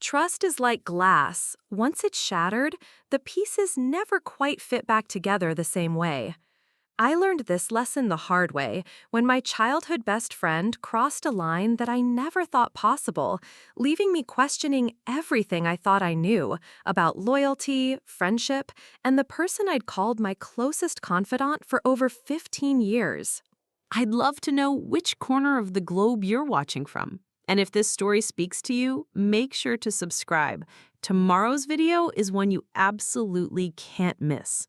Trust is like glass. Once it's shattered, the pieces never quite fit back together the same way. I learned this lesson the hard way when my childhood best friend crossed a line that I never thought possible, leaving me questioning everything I thought I knew about loyalty, friendship, and the person I'd called my closest confidant for over 15 years. I'd love to know which corner of the globe you're watching from. And if this story speaks to you, make sure to subscribe. Tomorrow's video is one you absolutely can't miss.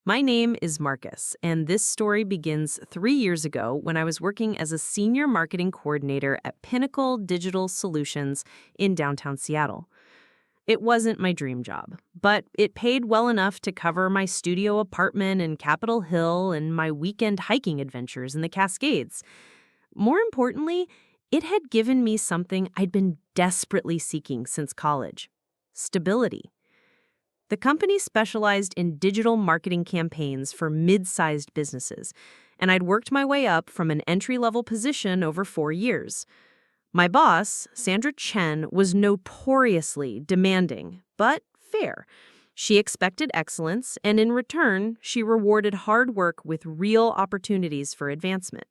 My name is Marcus, and this story begins 3 years ago when I was working as a senior marketing coordinator at Pinnacle Digital Solutions in downtown Seattle. It wasn't my dream job, but it paid well enough to cover my studio apartment in Capitol Hill and my weekend hiking adventures in the Cascades. More importantly, it had given me something I'd been desperately seeking since college: stability. The company specialized in digital marketing campaigns for mid-sized businesses, and I'd worked my way up from an entry-level position over 4 years. My boss, Sandra Chen, was notoriously demanding, but fair. She expected excellence, and in return, she rewarded hard work with real opportunities for advancement.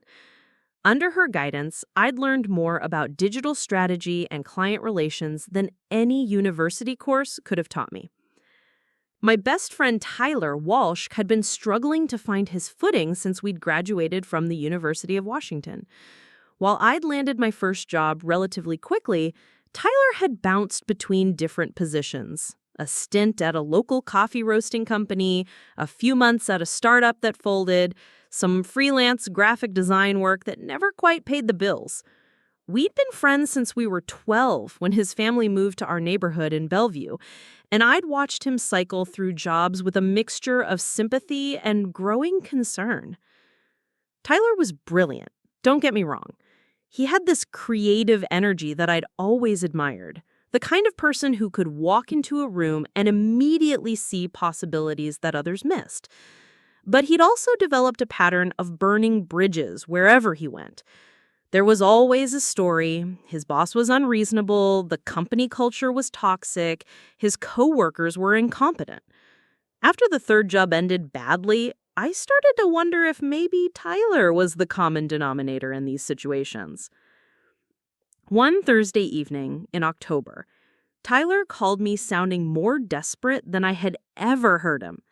Under her guidance, I'd learned more about digital strategy and client relations than any university course could have taught me. My best friend Tyler Walsh had been struggling to find his footing since we'd graduated from the University of Washington. While I'd landed my first job relatively quickly, Tyler had bounced between different positions: a stint at a local coffee roasting company, a few months at a startup that folded, some freelance graphic design work that never quite paid the bills. We'd been friends since we were 12 when his family moved to our neighborhood in Bellevue, and I'd watched him cycle through jobs with a mixture of sympathy and growing concern. Tyler was brilliant, don't get me wrong. He had this creative energy that I'd always admired, the kind of person who could walk into a room and immediately see possibilities that others missed. But he'd also developed a pattern of burning bridges wherever he went. There was always a story. His boss was unreasonable, the company culture was toxic, his coworkers were incompetent. After the third job ended badly, I started to wonder if maybe Tyler was the common denominator in these situations. One Thursday evening in October, Tyler called me sounding more desperate than I had ever heard him.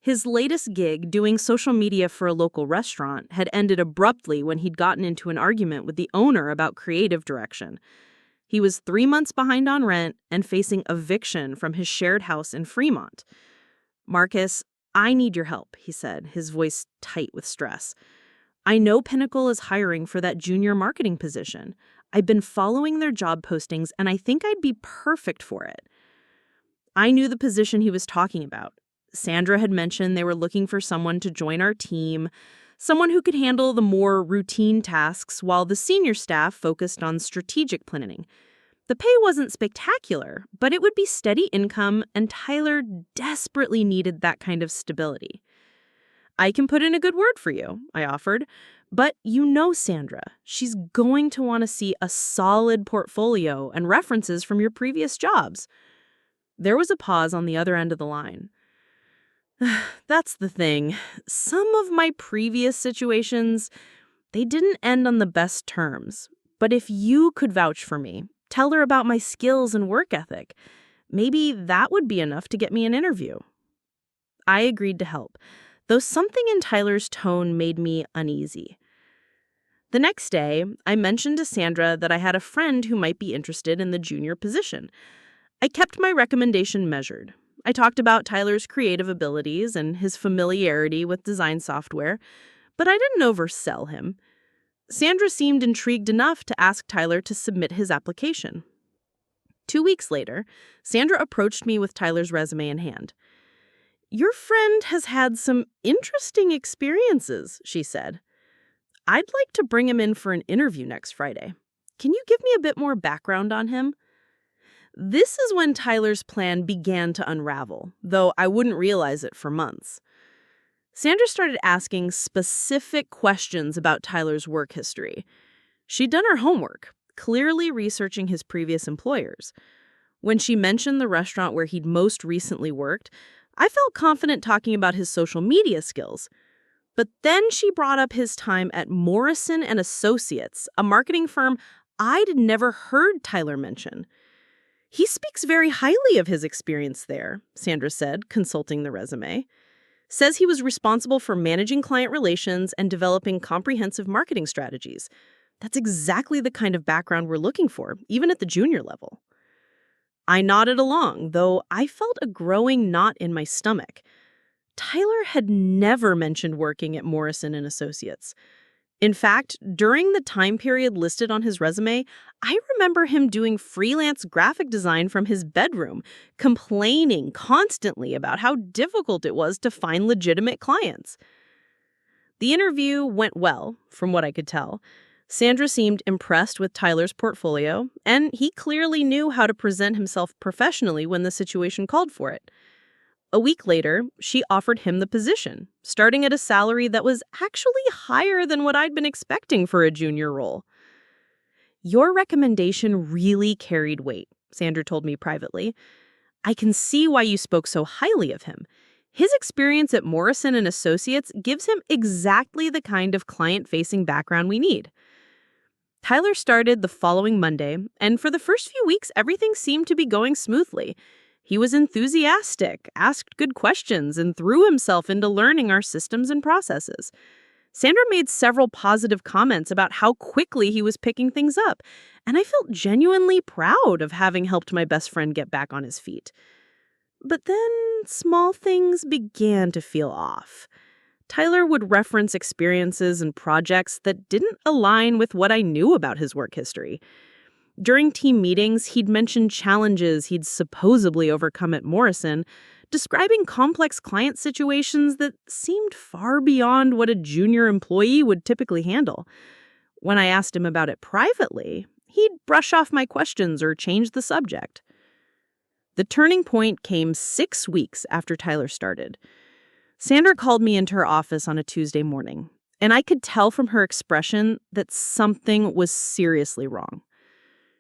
His latest gig, doing social media for a local restaurant, had ended abruptly when he'd gotten into an argument with the owner about creative direction. He was 3 months behind on rent and facing eviction from his shared house in Fremont. "Marcus, I need your help," he said, his voice tight with stress. "I know Pinnacle is hiring for that junior marketing position. I've been following their job postings, and I think I'd be perfect for it." I knew the position he was talking about. Sandra had mentioned they were looking for someone to join our team, someone who could handle the more routine tasks while the senior staff focused on strategic planning. The pay wasn't spectacular, but it would be steady income, and Tyler desperately needed that kind of stability. "I can put in a good word for you," I offered, "but you know Sandra. She's going to want to see a solid portfolio and references from your previous jobs." There was a pause on the other end of the line. "That's the thing. Some of my previous situations, they didn't end on the best terms. But if you could vouch for me, tell her about my skills and work ethic, maybe that would be enough to get me an interview." I agreed to help, though something in Tyler's tone made me uneasy. The next day, I mentioned to Sandra that I had a friend who might be interested in the junior position. I kept my recommendation measured. I talked about Tyler's creative abilities and his familiarity with design software, but I didn't oversell him. Sandra seemed intrigued enough to ask Tyler to submit his application. 2 weeks later, Sandra approached me with Tyler's resume in hand. "Your friend has had some interesting experiences," she said. "I'd like to bring him in for an interview next Friday. Can you give me a bit more background on him?" This is when Tyler's plan began to unravel, though I wouldn't realize it for months. Sandra started asking specific questions about Tyler's work history. She'd done her homework, clearly researching his previous employers. When she mentioned the restaurant where he'd most recently worked, I felt confident talking about his social media skills. But then she brought up his time at Morrison and Associates, a marketing firm I'd never heard Tyler mention. He speaks very highly of his experience there, Sandra said, consulting the resume. Says he was responsible for managing client relations and developing comprehensive marketing strategies. That's exactly the kind of background we're looking for, even at the junior level. I nodded along, though I felt a growing knot in my stomach. Tyler had never mentioned working at Morrison and Associates. In fact, during the time period listed on his resume, I remember him doing freelance graphic design from his bedroom, complaining constantly about how difficult it was to find legitimate clients. The interview went well, from what I could tell. Sandra seemed impressed with Tyler's portfolio, and he clearly knew how to present himself professionally when the situation called for it. A week later, she offered him the position, starting at a salary that was actually higher than what I'd been expecting for a junior role. "Your recommendation really carried weight," Sandra told me privately. "I can see why you spoke so highly of him. His experience at Morrison and Associates gives him exactly the kind of client-facing background we need." Tyler started the following Monday, and for the first few weeks, everything seemed to be going smoothly. He was enthusiastic, asked good questions, and threw himself into learning our systems and processes. Sandra made several positive comments about how quickly he was picking things up, and I felt genuinely proud of having helped my best friend get back on his feet. But then small things began to feel off. Tyler would reference experiences and projects that didn't align with what I knew about his work history. During team meetings, he'd mention challenges he'd supposedly overcome at Morrison, describing complex client situations that seemed far beyond what a junior employee would typically handle. When I asked him about it privately, he'd brush off my questions or change the subject. The turning point came 6 weeks after Tyler started. Sandra called me into her office on a Tuesday morning, and I could tell from her expression that something was seriously wrong.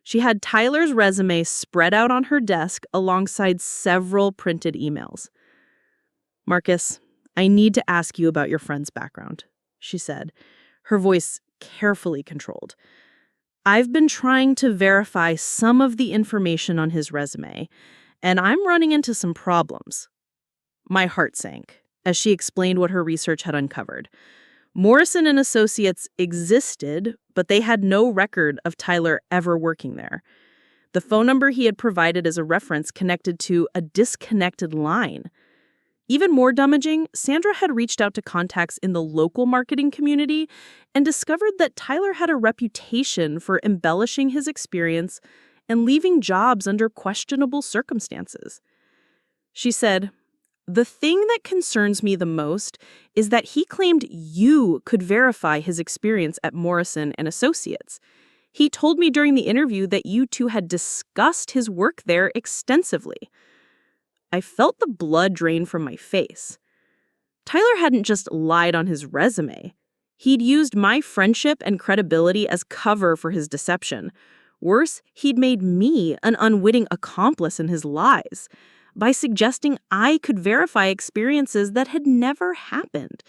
She had Tyler's resume spread out on her desk alongside several printed emails. "Marcus, I need to ask you about your friend's background," she said, her voice carefully controlled. "I've been trying to verify some of the information on his resume, and I'm running into some problems." My heart sank as she explained what her research had uncovered. Morrison and Associates existed, but they had no record of Tyler ever working there. The phone number he had provided as a reference connected to a disconnected line. Even more damaging, Sandra had reached out to contacts in the local marketing community and discovered that Tyler had a reputation for embellishing his experience and leaving jobs under questionable circumstances. She said, "The thing that concerns me the most is that he claimed you could verify his experience at Morrison and Associates. He told me during the interview that you two had discussed his work there extensively." I felt the blood drain from my face. Tyler hadn't just lied on his resume. He'd used my friendship and credibility as cover for his deception. Worse, he'd made me an unwitting accomplice in his lies by suggesting I could verify experiences that had never happened.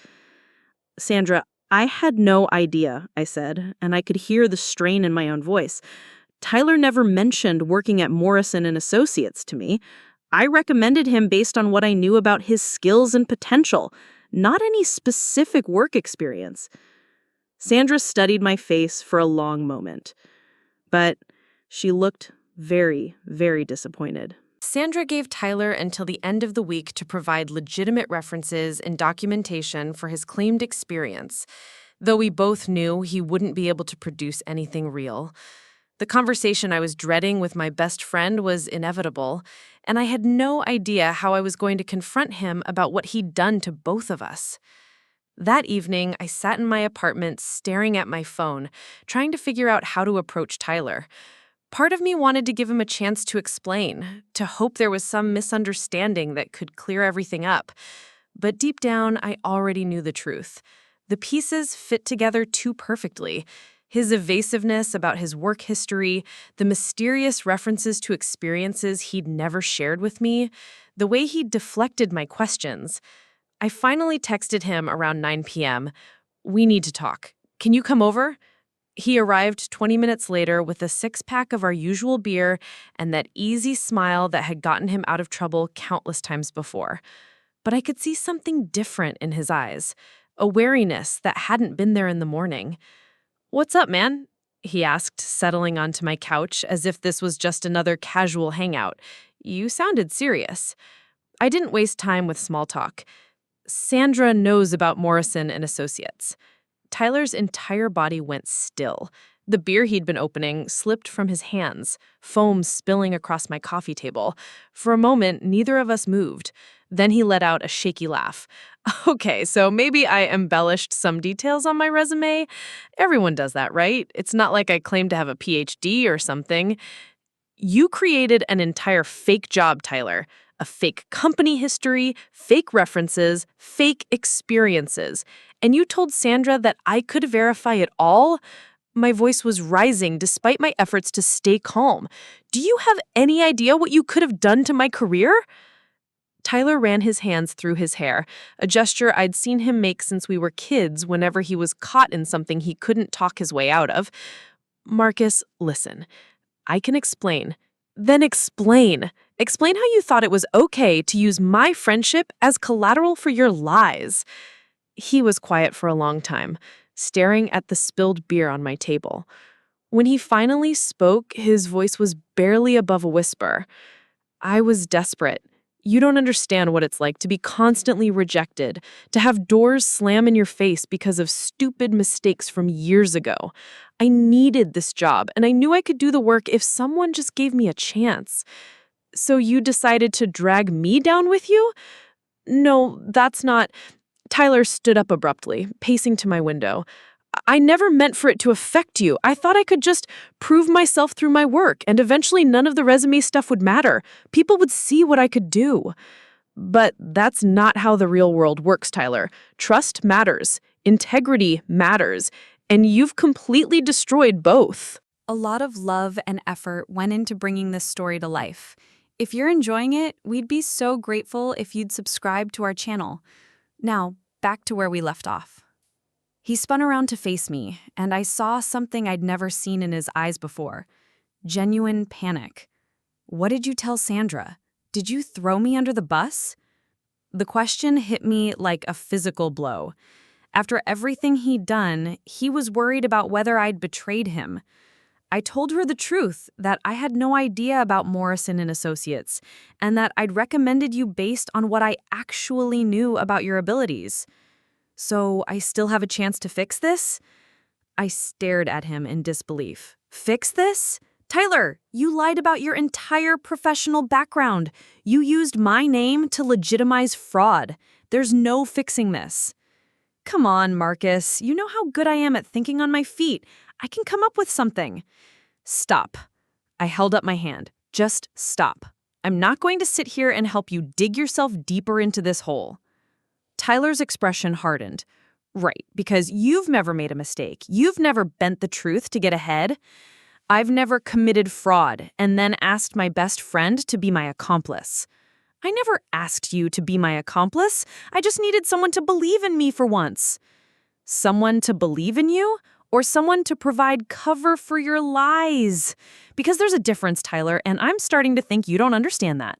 "Sandra, I had no idea," I said, and I could hear the strain in my own voice. "Tyler never mentioned working at Morrison and Associates to me. I recommended him based on what I knew about his skills and potential, not any specific work experience." Sandra studied my face for a long moment, but she looked very, very disappointed. Sandra gave Tyler until the end of the week to provide legitimate references and documentation for his claimed experience, though we both knew he wouldn't be able to produce anything real. The conversation I was dreading with my best friend was inevitable, and I had no idea how I was going to confront him about what he'd done to both of us. That evening, I sat in my apartment staring at my phone, trying to figure out how to approach Tyler. Part of me wanted to give him a chance to explain, to hope there was some misunderstanding that could clear everything up. But deep down, I already knew the truth. The pieces fit together too perfectly. His evasiveness about his work history, the mysterious references to experiences he'd never shared with me, the way he deflected my questions. I finally texted him around 9 p.m. "We need to talk. Can you come over?" He arrived 20 minutes later with a six-pack of our usual beer and that easy smile that had gotten him out of trouble countless times before. But I could see something different in his eyes, a wariness that hadn't been there in the morning. "What's up, man?" he asked, settling onto my couch as if this was just another casual hangout. "You sounded serious." I didn't waste time with small talk. "Sandra knows about Morrison and Associates." Tyler's entire body went still. The beer he'd been opening slipped from his hands, foam spilling across my coffee table. For a moment, neither of us moved. Then he let out a shaky laugh. "Okay, so maybe I embellished some details on my resume. Everyone does that, right? It's not like I claim to have a PhD or something." "You created an entire fake job, Tyler. A fake company history, fake references, fake experiences. And you told Sandra that I could verify it all?" My voice was rising despite my efforts to stay calm. "Do you have any idea what you could have done to my career?" Tyler ran his hands through his hair, a gesture I'd seen him make since we were kids whenever he was caught in something he couldn't talk his way out of. "Marcus, listen. I can explain." "Then explain. Explain how you thought it was okay to use my friendship as collateral for your lies." He was quiet for a long time, staring at the spilled beer on my table. When he finally spoke, his voice was barely above a whisper. "I was desperate. You don't understand what it's like to be constantly rejected, to have doors slam in your face because of stupid mistakes from years ago. I needed this job, and I knew I could do the work if someone just gave me a chance. So you decided to drag me down with you?" "No, that's not—" Tyler stood up abruptly, pacing to my window. "I never meant for it to affect you. I thought I could just prove myself through my work, and eventually none of the resume stuff would matter. People would see what I could do." "But that's not how the real world works, Tyler. Trust matters. Integrity matters. And you've completely destroyed both." A lot of love and effort went into bringing this story to life. If you're enjoying it, we'd be so grateful if you'd subscribe to our channel. Now, back to where we left off. He spun around to face me, and I saw something I'd never seen in his eyes before. Genuine panic. "What did you tell Sandra? Did you throw me under the bus?" The question hit me like a physical blow. After everything he'd done, he was worried about whether I'd betrayed him. I told her the truth, that I had no idea about Morrison and Associates, and that I'd recommended you based on what I actually knew about your abilities. "So I still have a chance to fix this?" I stared at him in disbelief. "Fix this? Tyler, you lied about your entire professional background. You used my name to legitimize fraud. There's no fixing this." "Come on, Marcus. You know how good I am at thinking on my feet. I can come up with something." "Stop." I held up my hand. "Just stop. I'm not going to sit here and help you dig yourself deeper into this hole." Tyler's expression hardened. "Right, because you've never made a mistake. You've never bent the truth to get ahead. I've never committed fraud and then asked my best friend to be my accomplice." "I never asked you to be my accomplice. I just needed someone to believe in me for once." "Someone to believe in you? Or someone to provide cover for your lies? Because there's a difference, Tyler, and I'm starting to think you don't understand that."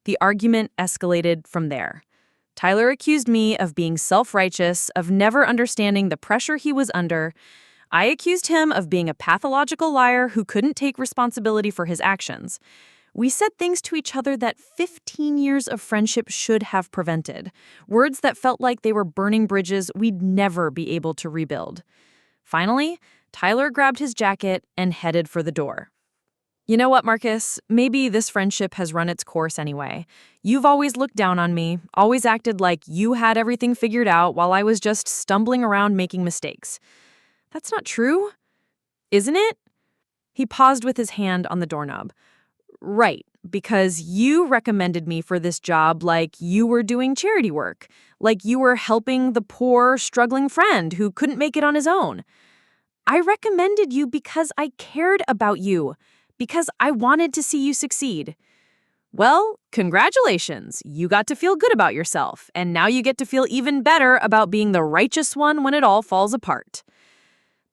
The argument escalated from there. Tyler accused me of being self-righteous, of never understanding the pressure he was under. I accused him of being a pathological liar who couldn't take responsibility for his actions. We said things to each other that 15 years of friendship should have prevented. Words that felt like they were burning bridges we'd never be able to rebuild. Finally, Tyler grabbed his jacket and headed for the door. "You know what, Marcus? Maybe this friendship has run its course anyway. You've always looked down on me, always acted like you had everything figured out while I was just stumbling around making mistakes. That's not true, isn't it?" He paused with his hand on the doorknob. "Right, because you recommended me for this job like you were doing charity work, like you were helping the poor, struggling friend who couldn't make it on his own." I recommended you because I cared about you, because I wanted to see you succeed. Well, congratulations. You got to feel good about yourself, and now you get to feel even better about being the righteous one when it all falls apart.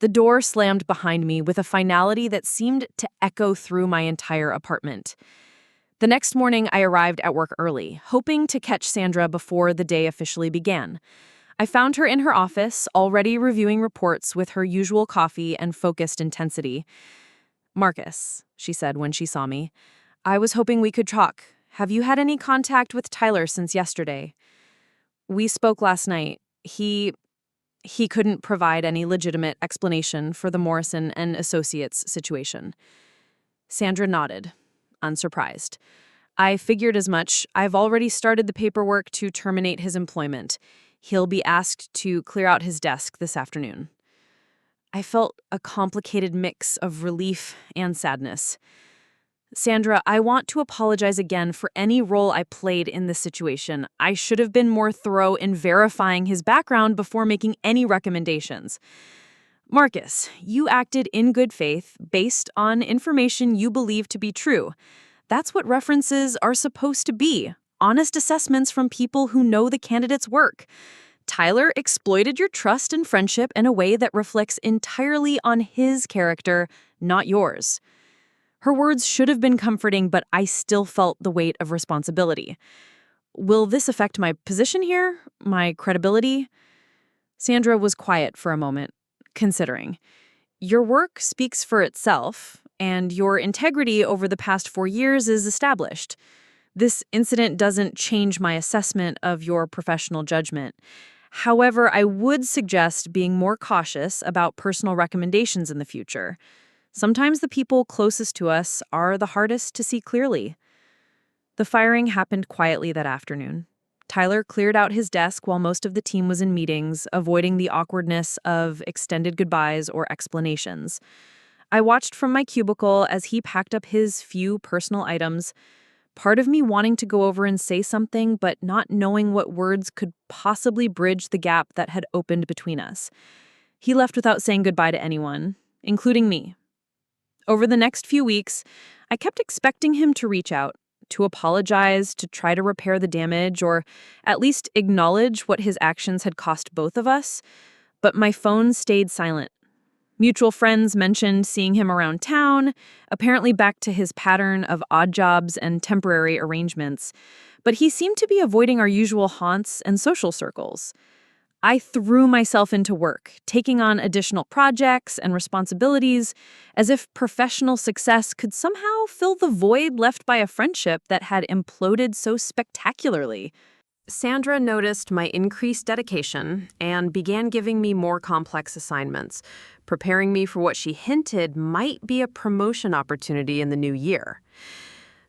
The door slammed behind me with a finality that seemed to echo through my entire apartment. The next morning, I arrived at work early, hoping to catch Sandra before the day officially began. I found her in her office, already reviewing reports with her usual coffee and focused intensity. "Marcus," she said when she saw me, "I was hoping we could talk. Have you had any contact with Tyler since yesterday?" "We spoke last night. He couldn't provide any legitimate explanation for the Morrison and Associates situation." Sandra nodded, unsurprised. "I figured as much. I've already started the paperwork to terminate his employment. He'll be asked to clear out his desk this afternoon." I felt a complicated mix of relief and sadness. "Sandra, I want to apologize again for any role I played in this situation. I should have been more thorough in verifying his background before making any recommendations." "Marcus, you acted in good faith based on information you believe to be true. That's what references are supposed to be, honest assessments from people who know the candidate's work. Tyler exploited your trust and friendship in a way that reflects entirely on his character, not yours." Her words should have been comforting, but I still felt the weight of responsibility. "Will this affect my position here? My credibility?" Sandra was quiet for a moment, considering. "Your work speaks for itself, and your integrity over the past 4 years is established. This incident doesn't change my assessment of your professional judgment. However, I would suggest being more cautious about personal recommendations in the future. Sometimes the people closest to us are the hardest to see clearly." The firing happened quietly that afternoon. Tyler cleared out his desk while most of the team was in meetings, avoiding the awkwardness of extended goodbyes or explanations. I watched from my cubicle as he packed up his few personal items, part of me wanting to go over and say something, but not knowing what words could possibly bridge the gap that had opened between us. He left without saying goodbye to anyone, including me. Over the next few weeks, I kept expecting him to reach out, to apologize, to try to repair the damage, or at least acknowledge what his actions had cost both of us, but my phone stayed silent. Mutual friends mentioned seeing him around town, apparently back to his pattern of odd jobs and temporary arrangements, but he seemed to be avoiding our usual haunts and social circles. I threw myself into work, taking on additional projects and responsibilities, as if professional success could somehow fill the void left by a friendship that had imploded so spectacularly. Sandra noticed my increased dedication and began giving me more complex assignments, preparing me for what she hinted might be a promotion opportunity in the new year.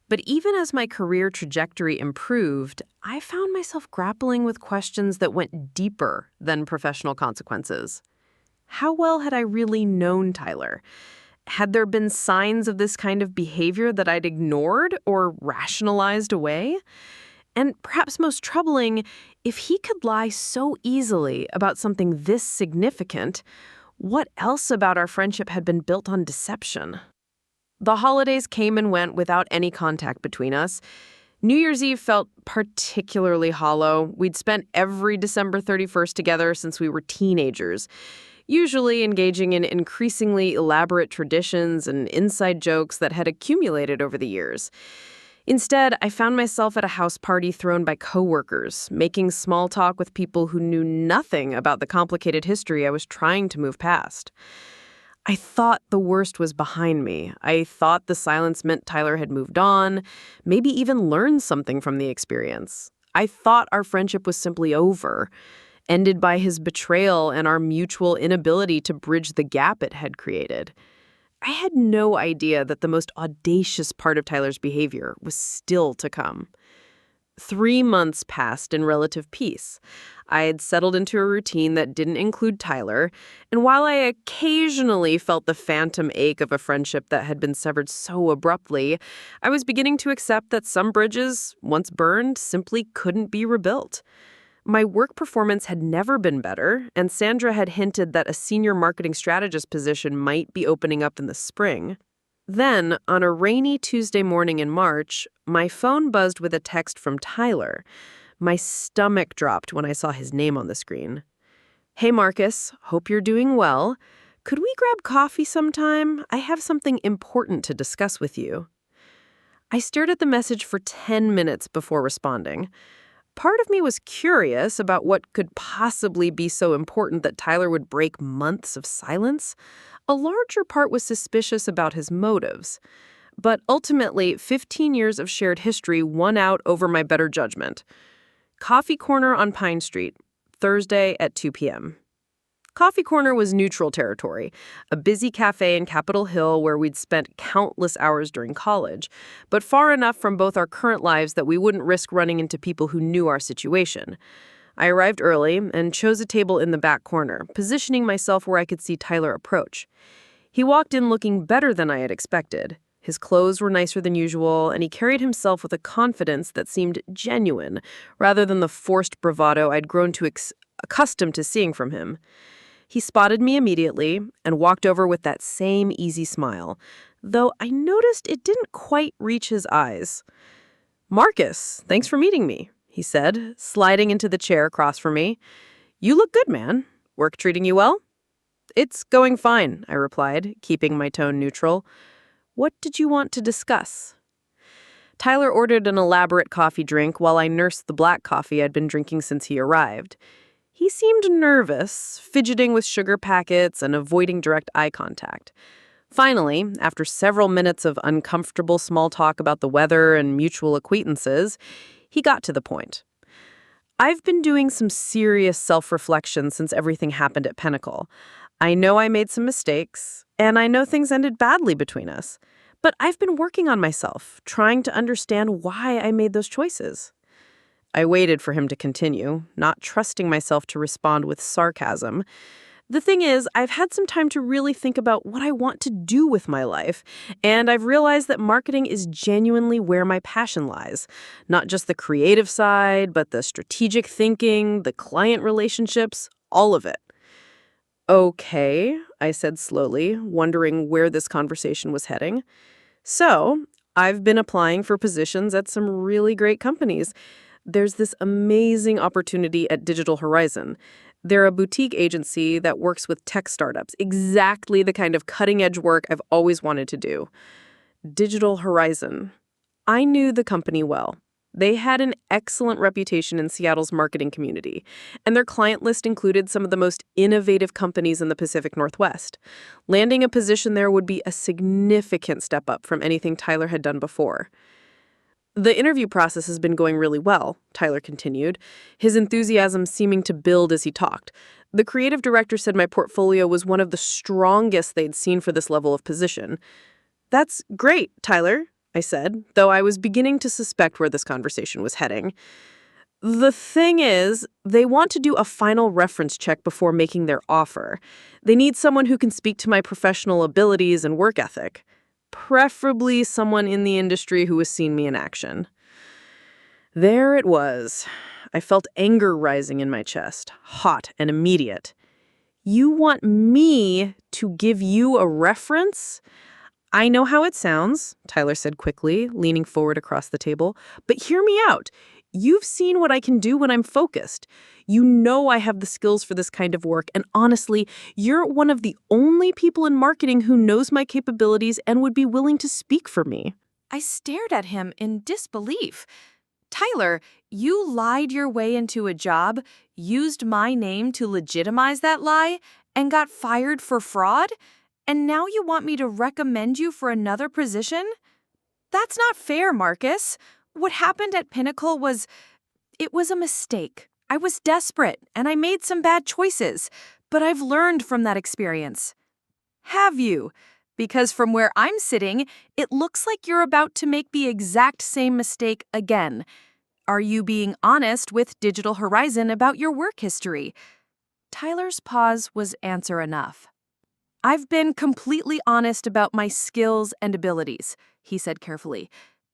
But even as my career trajectory improved, I found myself grappling with questions that went deeper than professional consequences. How well had I really known Tyler? Had there been signs of this kind of behavior that I'd ignored or rationalized away? And perhaps most troubling, if he could lie so easily about something this significant, what else about our friendship had been built on deception? The holidays came and went without any contact between us. New Year's Eve felt particularly hollow. We'd spent every December 31st together since we were teenagers, usually engaging in increasingly elaborate traditions and inside jokes that had accumulated over the years. Instead, I found myself at a house party thrown by coworkers, making small talk with people who knew nothing about the complicated history I was trying to move past. I thought the worst was behind me. I thought the silence meant Tyler had moved on, maybe even learned something from the experience. I thought our friendship was simply over, ended by his betrayal and our mutual inability to bridge the gap it had created. I had no idea that the most audacious part of Tyler's behavior was still to come. 3 months passed in relative peace. I had settled into a routine that didn't include Tyler, and while I occasionally felt the phantom ache of a friendship that had been severed so abruptly, I was beginning to accept that some bridges, once burned, simply couldn't be rebuilt. My work performance had never been better, and Sandra had hinted that a senior marketing strategist position might be opening up in the spring. Then, on a rainy Tuesday morning in March, my phone buzzed with a text from Tyler. My stomach dropped when I saw his name on the screen. "Hey Marcus, hope you're doing well. Could we grab coffee sometime? I have something important to discuss with you." I stared at the message for 10 minutes before responding. Part of me was curious about what could possibly be so important that Tyler would break months of silence. A larger part was suspicious about his motives. But ultimately, 15 years of shared history won out over my better judgment. Coffee Corner on Pine Street, Thursday at 2 p.m. Coffee Corner was neutral territory, a busy cafe in Capitol Hill where we'd spent countless hours during college, but far enough from both our current lives that we wouldn't risk running into people who knew our situation. I arrived early and chose a table in the back corner, positioning myself where I could see Tyler approach. He walked in looking better than I had expected. His clothes were nicer than usual, and he carried himself with a confidence that seemed genuine, rather than the forced bravado I'd grown to accustomed to seeing from him. He spotted me immediately and walked over with that same easy smile, though I noticed it didn't quite reach his eyes. "Marcus, thanks for meeting me," he said, sliding into the chair across from me. "You look good, man. Work treating you well?" "It's going fine," I replied, keeping my tone neutral. "What did you want to discuss?" Tyler ordered an elaborate coffee drink while I nursed the black coffee I'd been drinking since he arrived. He seemed nervous, fidgeting with sugar packets and avoiding direct eye contact. Finally, after several minutes of uncomfortable small talk about the weather and mutual acquaintances, he got to the point. "I've been doing some serious self-reflection since everything happened at Pinnacle. I know I made some mistakes, and I know things ended badly between us. But I've been working on myself, trying to understand why I made those choices." I waited for him to continue, not trusting myself to respond with sarcasm. The thing is, I've had some time to really think about what I want to do with my life, and I've realized that marketing is genuinely where my passion lies. Not just the creative side, but the strategic thinking, the client relationships, all of it. "Okay," I said slowly, wondering where this conversation was heading. "So, I've been applying for positions at some really great companies. There's this amazing opportunity at Digital Horizon. They're a boutique agency that works with tech startups, exactly the kind of cutting-edge work I've always wanted to do." Digital Horizon. I knew the company well. They had an excellent reputation in Seattle's marketing community, and their client list included some of the most innovative companies in the Pacific Northwest. Landing a position there would be a significant step up from anything Tyler had done before. "The interview process has been going really well," Tyler continued, his enthusiasm seeming to build as he talked. "The creative director said my portfolio was one of the strongest they'd seen for this level of position." "That's great, Tyler," I said, though I was beginning to suspect where this conversation was heading. "The thing is, they want to do a final reference check before making their offer. They need someone who can speak to my professional abilities and work ethic. Preferably someone in the industry who has seen me in action." There it was. I felt anger rising in my chest, hot and immediate. "You want me to give you a reference?" "I know how it sounds," Tyler said quickly, leaning forward across the table. "But hear me out. You've seen what I can do when I'm focused. You know I have the skills for this kind of work, and honestly, you're one of the only people in marketing who knows my capabilities and would be willing to speak for me." I stared at him in disbelief. "Tyler, you lied your way into a job, used my name to legitimize that lie, and got fired for fraud? And now you want me to recommend you for another position? That's not fair, Marcus. What happened at Pinnacle it was a mistake. I was desperate, and I made some bad choices, but I've learned from that experience." "Have you? Because from where I'm sitting, it looks like you're about to make the exact same mistake again. Are you being honest with Digital Horizon about your work history?" Tyler's pause was answer enough. "I've been completely honest about my skills and abilities," he said carefully.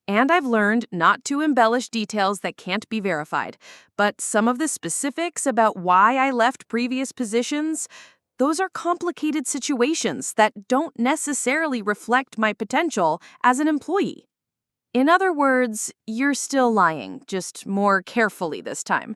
And I've learned not to embellish details that can't be verified. But some of the specifics about why I left previous positions, those are complicated situations that don't necessarily reflect my potential as an employee. In other words, you're still lying, just more carefully this time.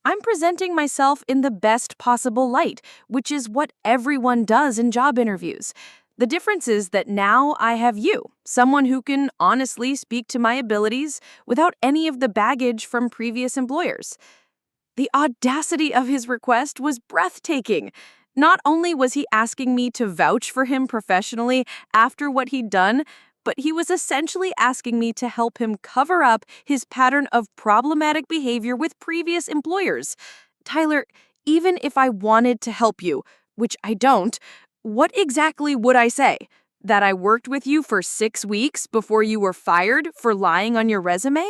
I'm presenting myself in the best possible light, which is what everyone does in job interviews. The difference is that now I have you, someone who can honestly speak to my abilities without any of the baggage from previous employers. The audacity of his request was breathtaking. Not only was he asking me to vouch for him professionally after what he'd done, but he was essentially asking me to help him cover up his pattern of problematic behavior with previous employers. Tyler, even if I wanted to help you, which I don't, what exactly would I say? That I worked with you for 6 weeks before you were fired for lying on your resume?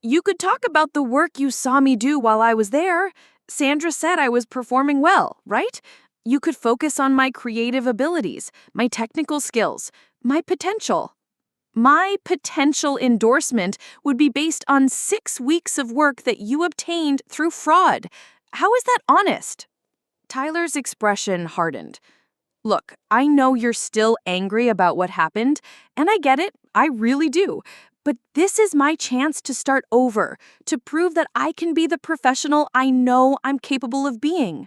You could talk about the work you saw me do while I was there. Sandra said I was performing well, right? You could focus on my creative abilities, my technical skills, my potential. My potential endorsement would be based on 6 weeks of work that you obtained through fraud. How is that honest? Tyler's expression hardened. Look, I know you're still angry about what happened, and I get it, I really do. But this is my chance to start over, to prove that I can be the professional I know I'm capable of being.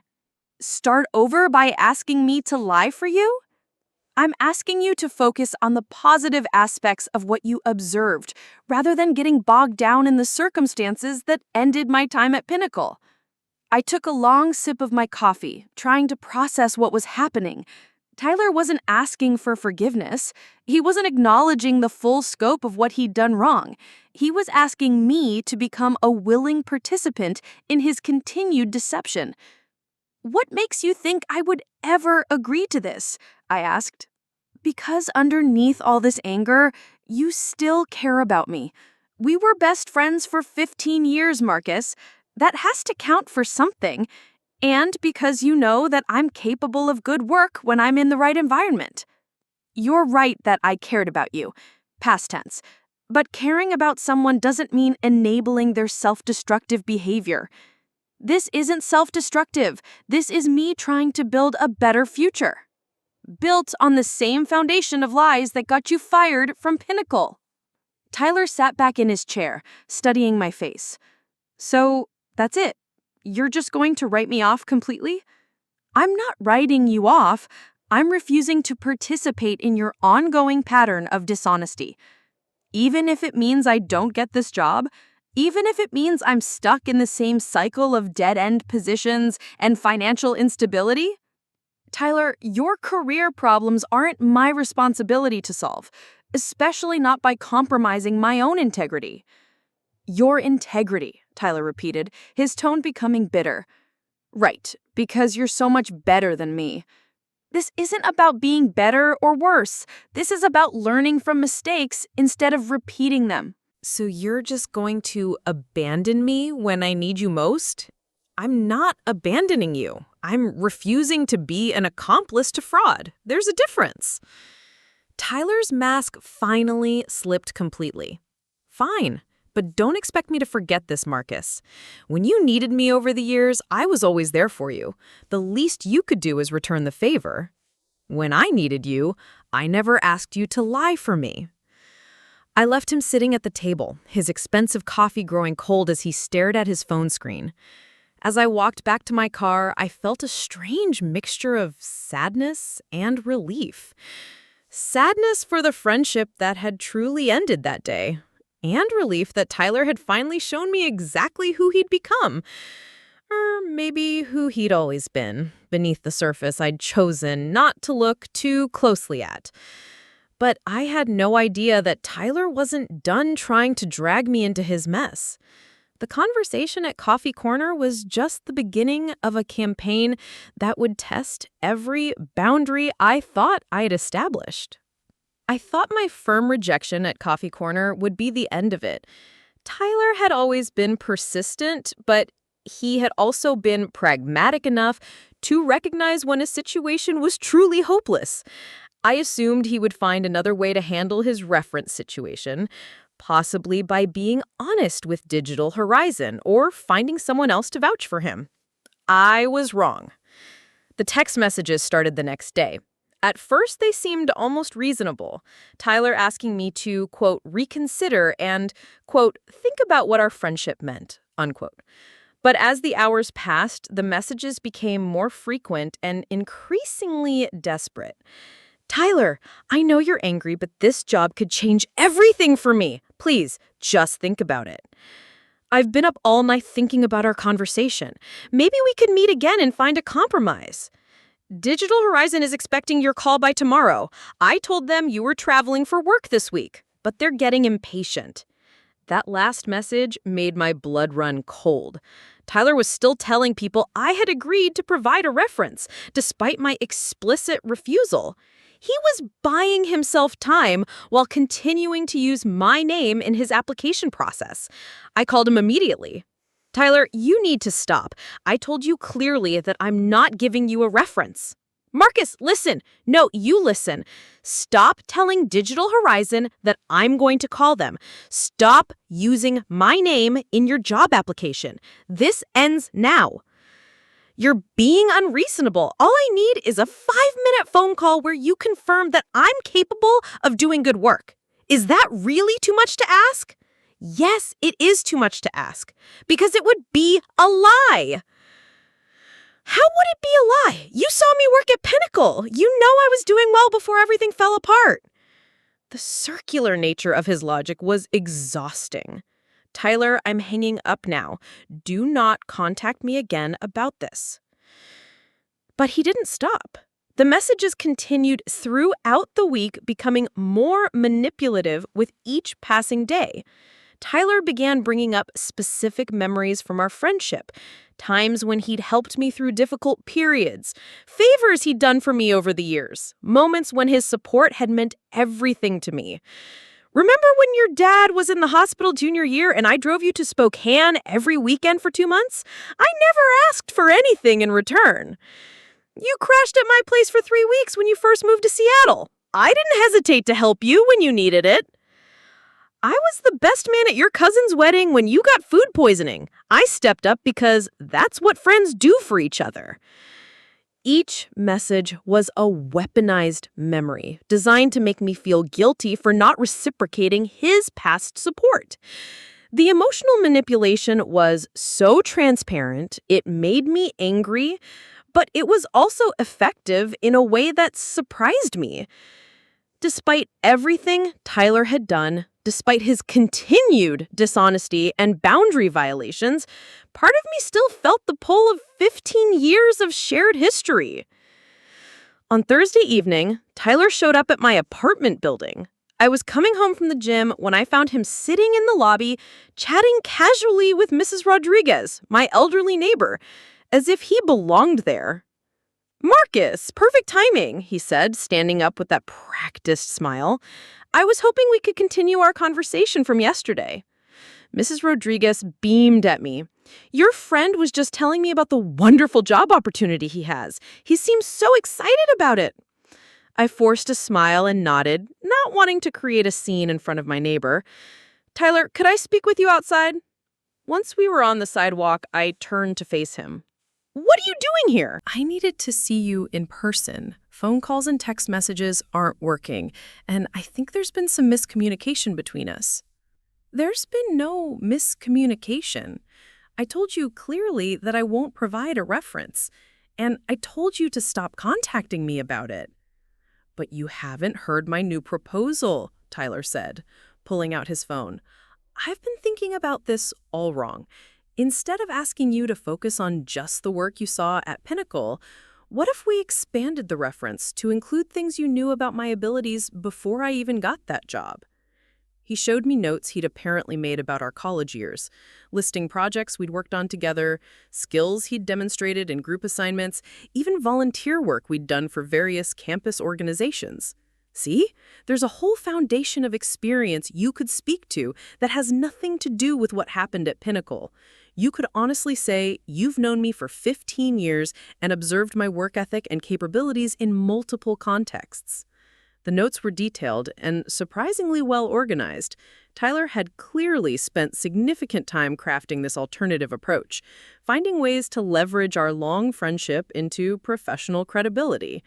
Start over by asking me to lie for you? I'm asking you to focus on the positive aspects of what you observed, rather than getting bogged down in the circumstances that ended my time at Pinnacle. I took a long sip of my coffee, trying to process what was happening. Tyler wasn't asking for forgiveness. He wasn't acknowledging the full scope of what he'd done wrong. He was asking me to become a willing participant in his continued deception. What makes you think I would ever agree to this? I asked. Because underneath all this anger, you still care about me. We were best friends for 15 years, Marcus. That has to count for something. And because you know that I'm capable of good work when I'm in the right environment. You're right that I cared about you. Past tense. But caring about someone doesn't mean enabling their self-destructive behavior. This isn't self-destructive. This is me trying to build a better future. Built on the same foundation of lies that got you fired from Pinnacle. Tyler sat back in his chair, studying my face. So, that's it. You're just going to write me off completely? I'm not writing you off. I'm refusing to participate in your ongoing pattern of dishonesty. Even if it means I don't get this job, even if it means I'm stuck in the same cycle of dead-end positions and financial instability. Tyler, your career problems aren't my responsibility to solve, especially not by compromising my own integrity. Your integrity, Tyler repeated, his tone becoming bitter. Right, because you're so much better than me. This isn't about being better or worse. This is about learning from mistakes instead of repeating them. So you're just going to abandon me when I need you most? I'm not abandoning you. I'm refusing to be an accomplice to fraud. There's a difference. Tyler's mask finally slipped completely. Fine, but don't expect me to forget this, Marcus. When you needed me over the years, I was always there for you. The least you could do is return the favor. When I needed you, I never asked you to lie for me. I left him sitting at the table, his expensive coffee growing cold as he stared at his phone screen. As I walked back to my car, I felt a strange mixture of sadness and relief. Sadness for the friendship that had truly ended that day, and relief that Tyler had finally shown me exactly who he'd become. Or maybe who he'd always been, beneath the surface I'd chosen not to look too closely at. But I had no idea that Tyler wasn't done trying to drag me into his mess. The conversation at Coffee Corner was just the beginning of a campaign that would test every boundary I thought I had established. I thought my firm rejection at Coffee Corner would be the end of it. Tyler had always been persistent, but he had also been pragmatic enough to recognize when a situation was truly hopeless. I assumed he would find another way to handle his reference situation, possibly by being honest with Digital Horizon or finding someone else to vouch for him. I was wrong. The text messages started the next day. At first, they seemed almost reasonable. Tyler asking me to, quote, reconsider and, quote, think about what our friendship meant, unquote. But as the hours passed, the messages became more frequent and increasingly desperate. Tyler, I know you're angry, but this job could change everything for me. Please, just think about it. I've been up all night thinking about our conversation. Maybe we could meet again and find a compromise. Digital Horizon is expecting your call by tomorrow. I told them you were traveling for work this week, but they're getting impatient. That last message made my blood run cold. Tyler was still telling people I had agreed to provide a reference, despite my explicit refusal. He was buying himself time while continuing to use my name in his application process. I called him immediately. Tyler, you need to stop. I told you clearly that I'm not giving you a reference. Marcus, listen. No, you listen. Stop telling Digital Horizon that I'm going to call them. Stop using my name in your job application. This ends now. You're being unreasonable. All I need is a 5-minute phone call where you confirm that I'm capable of doing good work. Is that really too much to ask? Yes, it is too much to ask, because it would be a lie. How would it be a lie? You saw me work at Pinnacle. You know I was doing well before everything fell apart. The circular nature of his logic was exhausting. Tyler, I'm hanging up now. Do not contact me again about this. But he didn't stop. The messages continued throughout the week, becoming more manipulative with each passing day. Tyler began bringing up specific memories from our friendship, times when he'd helped me through difficult periods, favors he'd done for me over the years, moments when his support had meant everything to me. Remember when your dad was in the hospital junior year and I drove you to Spokane every weekend for 2 months? I never asked for anything in return. You crashed at my place for 3 weeks when you first moved to Seattle. I didn't hesitate to help you when you needed it. I was the best man at your cousin's wedding when you got food poisoning. I stepped up because that's what friends do for each other. Each message was a weaponized memory designed to make me feel guilty for not reciprocating his past support. The emotional manipulation was so transparent, it made me angry, but it was also effective in a way that surprised me. Despite everything Tyler had done, despite his continued dishonesty and boundary violations, part of me still felt the pull of 15 years of shared history. On Thursday evening, Tyler showed up at my apartment building. I was coming home from the gym when I found him sitting in the lobby, chatting casually with Mrs. Rodriguez, my elderly neighbor, as if he belonged there. Marcus, perfect timing, he said, standing up with that practiced smile. I was hoping we could continue our conversation from yesterday. Mrs. Rodriguez beamed at me. Your friend was just telling me about the wonderful job opportunity he has. He seems so excited about it. I forced a smile and nodded, not wanting to create a scene in front of my neighbor. Tyler, could I speak with you outside? Once we were on the sidewalk, I turned to face him. What are you doing here? I needed to see you in person. Phone calls and text messages aren't working, and I think there's been some miscommunication between us. There's been no miscommunication. I told you clearly that I won't provide a reference, and I told you to stop contacting me about it. But you haven't heard my new proposal, Tyler said, pulling out his phone. I've been thinking about this all wrong. Instead of asking you to focus on just the work you saw at Pinnacle, what if we expanded the reference to include things you knew about my abilities before I even got that job? He showed me notes he'd apparently made about our college years, listing projects we'd worked on together, skills he'd demonstrated in group assignments, even volunteer work we'd done for various campus organizations. See, there's a whole foundation of experience you could speak to that has nothing to do with what happened at Pinnacle. You could honestly say you've known me for 15 years and observed my work ethic and capabilities in multiple contexts. The notes were detailed and surprisingly well organized. Tyler had clearly spent significant time crafting this alternative approach, finding ways to leverage our long friendship into professional credibility.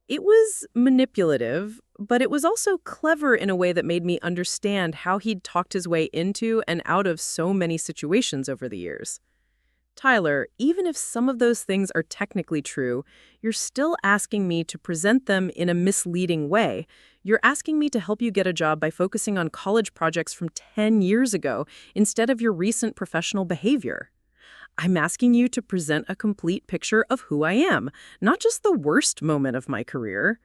It was manipulative, but it was also clever in a way that made me understand how he'd talked his way into and out of so many situations over the years. Tyler, even if some of those things are technically true, you're still asking me to present them in a misleading way. You're asking me to help you get a job by focusing on college projects from 10 years ago instead of your recent professional behavior. I'm asking you to present a complete picture of who I am, not just the worst moment of my career.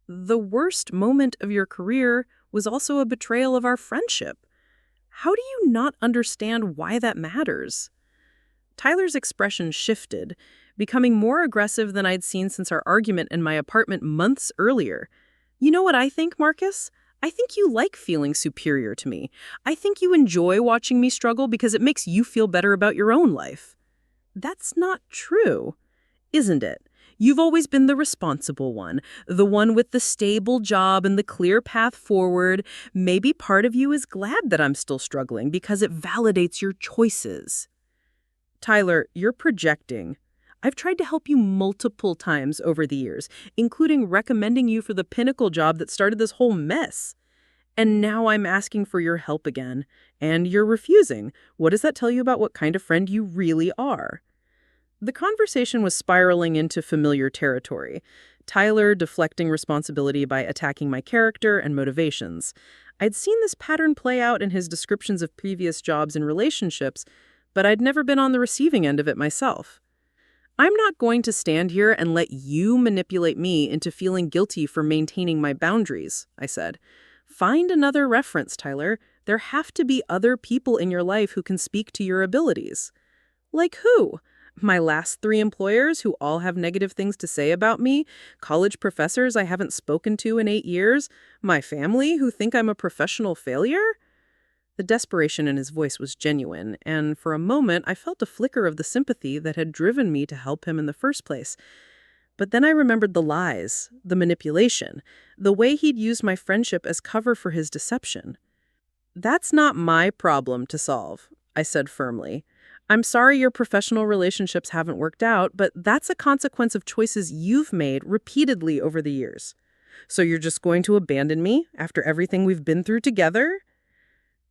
The worst moment of your career was also a betrayal of our friendship. How do you not understand why that matters? Tyler's expression shifted, becoming more aggressive than I'd seen since our argument in my apartment months earlier. You know what I think, Marcus? I think you like feeling superior to me. I think you enjoy watching me struggle because it makes you feel better about your own life. That's not true, isn't it? You've always been the responsible one, the one with the stable job and the clear path forward. Maybe part of you is glad that I'm still struggling because it validates your choices. Tyler, you're projecting. I've tried to help you multiple times over the years, including recommending you for the pinnacle job that started this whole mess. And now I'm asking for your help again, and you're refusing. What does that tell you about what kind of friend you really are? The conversation was spiraling into familiar territory. Tyler deflecting responsibility by attacking my character and motivations. I'd seen this pattern play out in his descriptions of previous jobs and relationships, but I'd never been on the receiving end of it myself. I'm not going to stand here and let you manipulate me into feeling guilty for maintaining my boundaries, I said. Find another reference, Tyler. There have to be other people in your life who can speak to your abilities. Like who? My last 3 employers who all have negative things to say about me? College professors I haven't spoken to in 8 years? My family who think I'm a professional failure? The desperation in his voice was genuine, and for a moment I felt a flicker of the sympathy that had driven me to help him in the first place. But then I remembered the lies, the manipulation, the way he'd used my friendship as cover for his deception. That's not my problem to solve, I said firmly. I'm sorry your professional relationships haven't worked out, but that's a consequence of choices you've made repeatedly over the years. So you're just going to abandon me after everything we've been through together?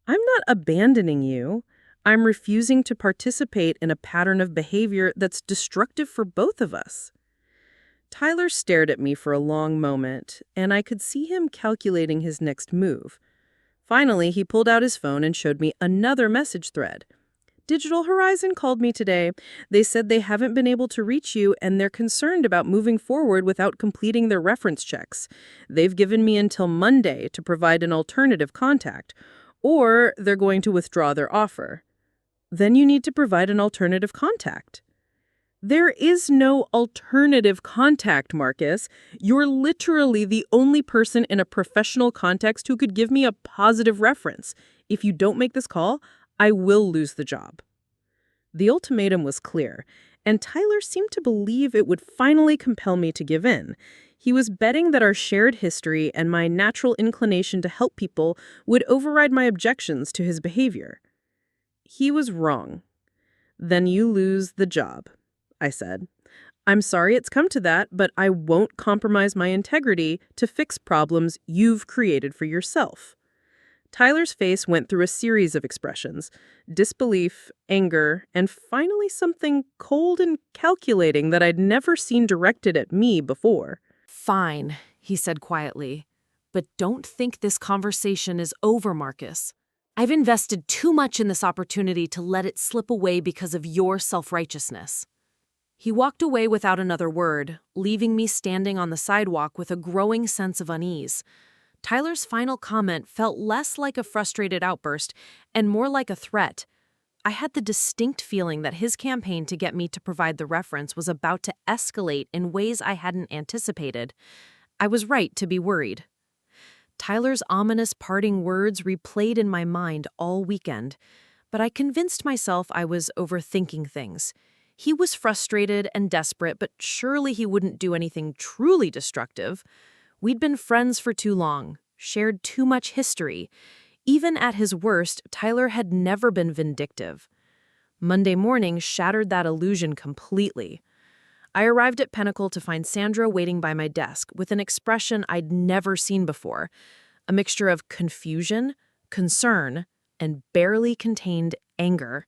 I'm not abandoning you. I'm refusing to participate in a pattern of behavior that's destructive for both of us. Tyler stared at me for a long moment, and I could see him calculating his next move. Finally, he pulled out his phone and showed me another message thread. Digital Horizon called me today. They said they haven't been able to reach you and they're concerned about moving forward without completing their reference checks. They've given me until Monday to provide an alternative contact, or they're going to withdraw their offer. Then you need to provide an alternative contact. There is no alternative contact, Marcus. You're literally the only person in a professional context who could give me a positive reference. If you don't make this call, I will lose the job. The ultimatum was clear, and Tyler seemed to believe it would finally compel me to give in. He was betting that our shared history and my natural inclination to help people would override my objections to his behavior. He was wrong. Then you lose the job, I said. I'm sorry it's come to that, but I won't compromise my integrity to fix problems you've created for yourself. Tyler's face went through a series of expressions: disbelief, anger, and finally something cold and calculating that I'd never seen directed at me before. Fine, he said quietly. But don't think this conversation is over, Marcus. I've invested too much in this opportunity to let it slip away because of your self-righteousness. He walked away without another word, leaving me standing on the sidewalk with a growing sense of unease. Tyler's final comment felt less like a frustrated outburst and more like a threat. I had the distinct feeling that his campaign to get me to provide the reference was about to escalate in ways I hadn't anticipated. I was right to be worried. Tyler's ominous parting words replayed in my mind all weekend, but I convinced myself I was overthinking things. He was frustrated and desperate, but surely he wouldn't do anything truly destructive. We'd been friends for too long, shared too much history. Even at his worst, Tyler had never been vindictive. Monday morning shattered that illusion completely. I arrived at Pinnacle to find Sandra waiting by my desk with an expression I'd never seen before, a mixture of confusion, concern, and barely contained anger.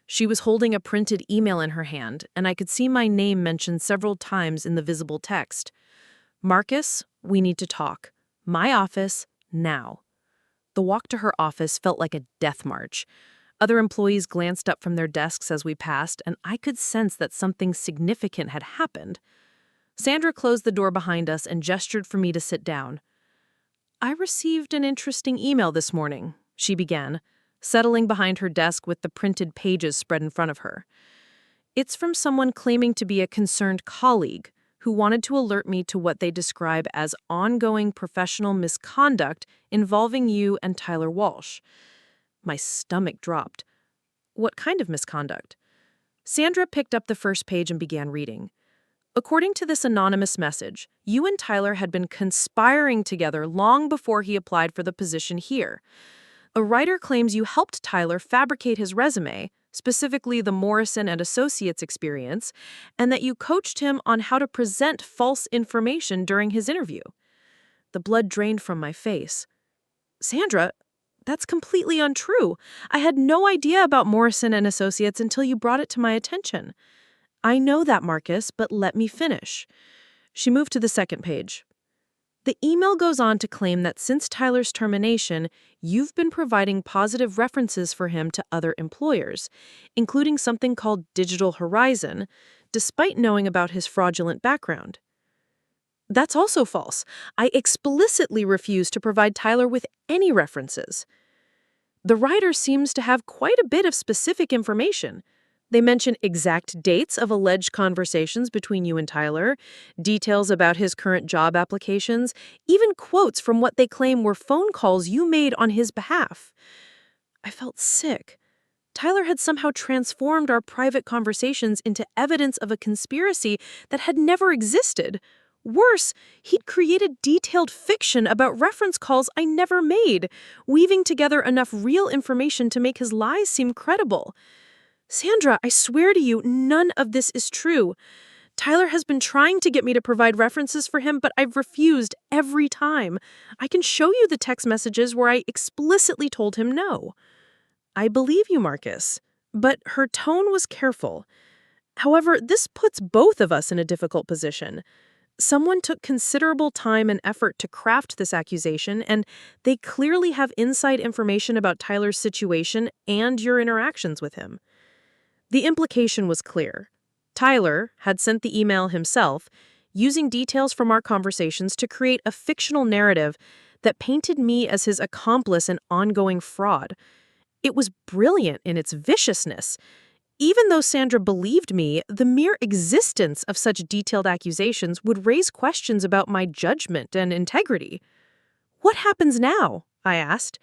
She was holding a printed email in her hand, and I could see my name mentioned several times in the visible text. Marcus, we need to talk. My office, now. The walk to her office felt like a death march. Other employees glanced up from their desks as we passed, and I could sense that something significant had happened. Sandra closed the door behind us and gestured for me to sit down. I received an interesting email this morning, she began, settling behind her desk with the printed pages spread in front of her. It's from someone claiming to be a concerned colleague who wanted to alert me to what they describe as ongoing professional misconduct involving you and Tyler Walsh. My stomach dropped. What kind of misconduct? Sandra picked up the first page and began reading. According to this anonymous message, you and Tyler had been conspiring together long before he applied for the position here. A writer claims you helped Tyler fabricate his resume, specifically the Morrison and Associates experience, and that you coached him on how to present false information during his interview. The blood drained from my face. Sandra, that's completely untrue. I had no idea about Morrison and Associates until you brought it to my attention. I know that, Marcus, but let me finish. She moved to the second page. The email goes on to claim that since Tyler's termination, you've been providing positive references for him to other employers, including something called Digital Horizon, despite knowing about his fraudulent background. That's also false. I explicitly refuse to provide Tyler with any references. The writer seems to have quite a bit of specific information. They mention exact dates of alleged conversations between you and Tyler, details about his current job applications, even quotes from what they claim were phone calls you made on his behalf. I felt sick. Tyler had somehow transformed our private conversations into evidence of a conspiracy that had never existed. Worse, he'd created detailed fiction about reference calls I never made, weaving together enough real information to make his lies seem credible. Sandra, I swear to you, none of this is true. Tyler has been trying to get me to provide references for him, but I've refused every time. I can show you the text messages where I explicitly told him no. I believe you, Marcus, but her tone was careful. However, this puts both of us in a difficult position. Someone took considerable time and effort to craft this accusation, and they clearly have inside information about Tyler's situation and your interactions with him. The implication was clear. Tyler had sent the email himself, using details from our conversations to create a fictional narrative that painted me as his accomplice in ongoing fraud. It was brilliant in its viciousness. Even though Sandra believed me, the mere existence of such detailed accusations would raise questions about my judgment and integrity. What happens now? I asked.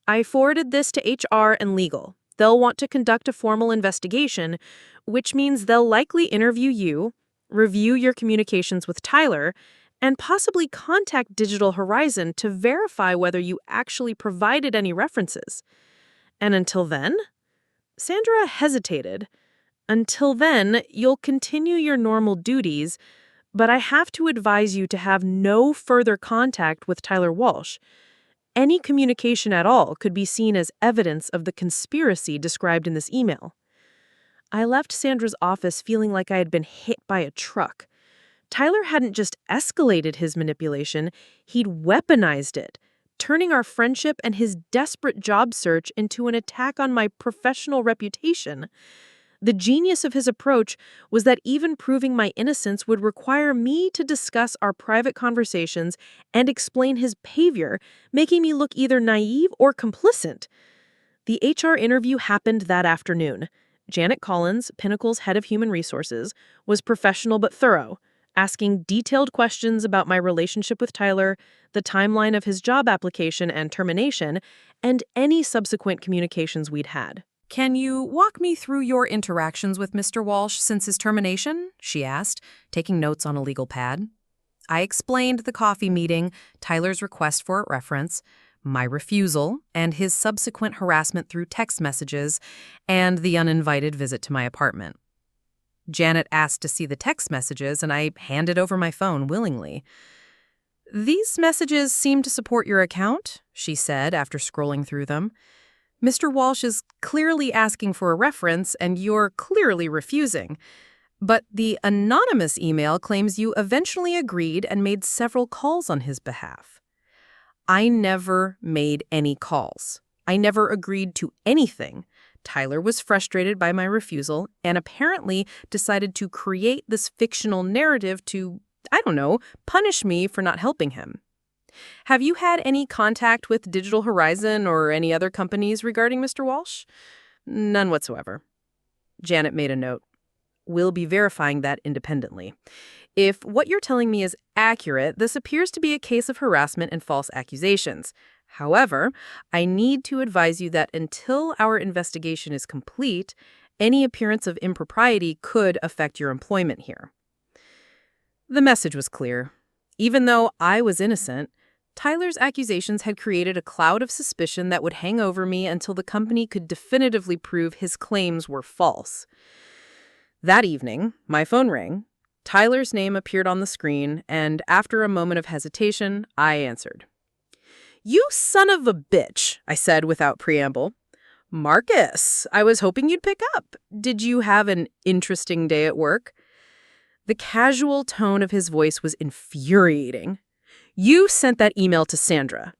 I forwarded this to HR and legal. They'll want to conduct a formal investigation, which means they'll likely interview you, review your communications with Tyler, and possibly contact Digital Horizon to verify whether you actually provided any references. And until then? Sandra hesitated. Until then, you'll continue your normal duties, but I have to advise you to have no further contact with Tyler Walsh. Any communication at all could be seen as evidence of the conspiracy described in this email. I left Sandra's office feeling like I had been hit by a truck. Tyler hadn't just escalated his manipulation, he'd weaponized it, turning our friendship and his desperate job search into an attack on my professional reputation. The genius of his approach was that even proving my innocence would require me to discuss our private conversations and explain his behavior, making me look either naive or complicit. The HR interview happened that afternoon. Janet Collins, Pinnacle's head of human resources, was professional but thorough, asking detailed questions about my relationship with Tyler, the timeline of his job application and termination, and any subsequent communications we'd had. Can you walk me through your interactions with Mr. Walsh since his termination? She asked, taking notes on a legal pad. I explained the coffee meeting, Tyler's request for a reference, my refusal, and his subsequent harassment through text messages, and the uninvited visit to my apartment. Janet asked to see the text messages, and I handed over my phone willingly. "These messages seem to support your account," she said after scrolling through them. "Mr. Walsh is clearly asking for a reference, and you're clearly refusing. But the anonymous email claims you eventually agreed and made several calls on his behalf." I never made any calls. I never agreed to anything. Tyler was frustrated by my refusal and apparently decided to create this fictional narrative to, I don't know, punish me for not helping him. "Have you had any contact with Digital Horizon or any other companies regarding Mr. Walsh?" "None whatsoever." Janet made a note. "We'll be verifying that independently. If what you're telling me is accurate, this appears to be a case of harassment and false accusations. However, I need to advise you that until our investigation is complete, any appearance of impropriety could affect your employment here." The message was clear. Even though I was innocent, Tyler's accusations had created a cloud of suspicion that would hang over me until the company could definitively prove his claims were false. That evening, my phone rang. Tyler's name appeared on the screen, and after a moment of hesitation, I answered. "You son of a bitch," I said without preamble. "Marcus, I was hoping you'd pick up. Did you have an interesting day at work?" The casual tone of his voice was infuriating. "You sent that email to Sandra."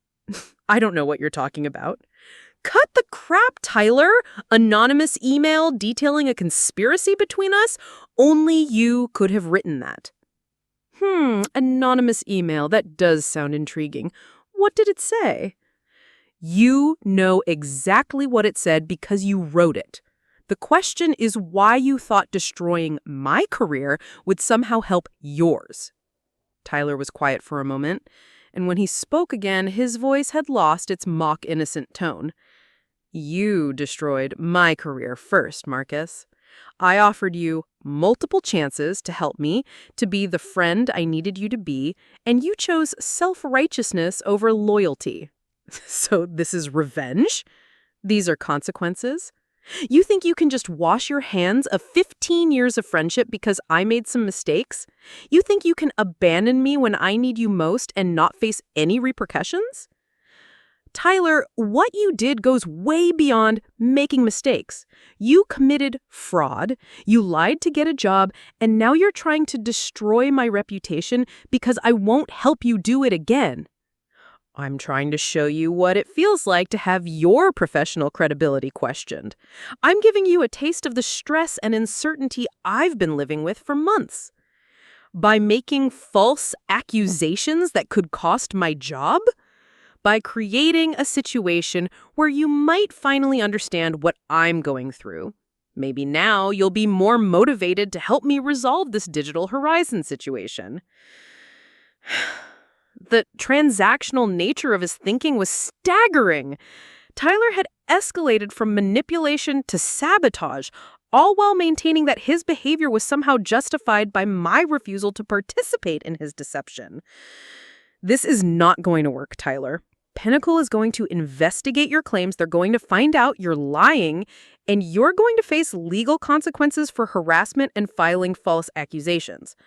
"I don't know what you're talking about." "Cut the crap, Tyler! Anonymous email detailing a conspiracy between us? Only you could have written that." Anonymous email. That does sound intriguing. What did it say?" "You know exactly what it said because you wrote it. The question is why you thought destroying my career would somehow help yours." Tyler was quiet for a moment, and when he spoke again, his voice had lost its mock-innocent tone. "You destroyed my career first, Marcus. I offered you multiple chances to help me, to be the friend I needed you to be, and you chose self-righteousness over loyalty. So this is revenge? These are consequences? You think you can just wash your hands of 15 years of friendship because I made some mistakes? You think you can abandon me when I need you most and not face any repercussions? Tyler, what you did goes way beyond making mistakes. You committed fraud, you lied to get a job, and now you're trying to destroy my reputation because I won't help you do it again. I'm trying to show you what it feels like to have your professional credibility questioned. I'm giving you a taste of the stress and uncertainty I've been living with for months. By making false accusations that could cost my job? By creating a situation where you might finally understand what I'm going through. Maybe now you'll be more motivated to help me resolve this Digital Horizon situation. The transactional nature of his thinking was staggering. Tyler had escalated from manipulation to sabotage, all while maintaining that his behavior was somehow justified by my refusal to participate in his deception. This is not going to work, Tyler. Pinnacle is going to investigate your claims. They're going to find out you're lying, and you're going to face legal consequences for harassment and filing false accusations.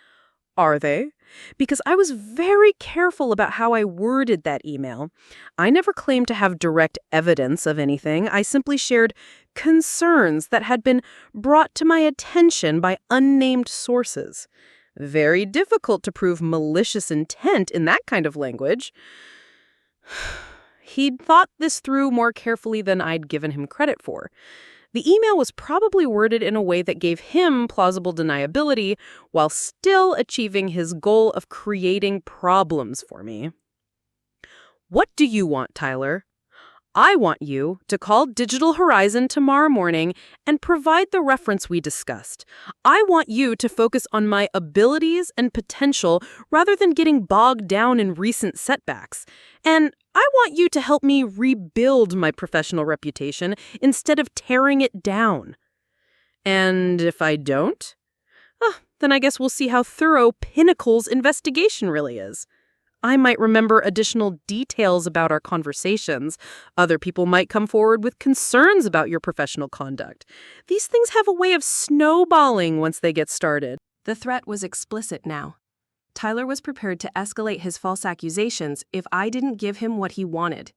Are they? Because I was very careful about how I worded that email. I never claimed to have direct evidence of anything. I simply shared concerns that had been brought to my attention by unnamed sources. Very difficult to prove malicious intent in that kind of language. He'd thought this through more carefully than I'd given him credit for. The email was probably worded in a way that gave him plausible deniability while still achieving his goal of creating problems for me. What do you want, Tyler? I want you to call Digital Horizon tomorrow morning and provide the reference we discussed. I want you to focus on my abilities and potential rather than getting bogged down in recent setbacks. And I want you to help me rebuild my professional reputation instead of tearing it down. And if I don't? then I guess we'll see how thorough Pinnacle's investigation really is. I might remember additional details about our conversations. Other people might come forward with concerns about your professional conduct. These things have a way of snowballing once they get started. The threat was explicit now. Tyler was prepared to escalate his false accusations if I didn't give him what he wanted.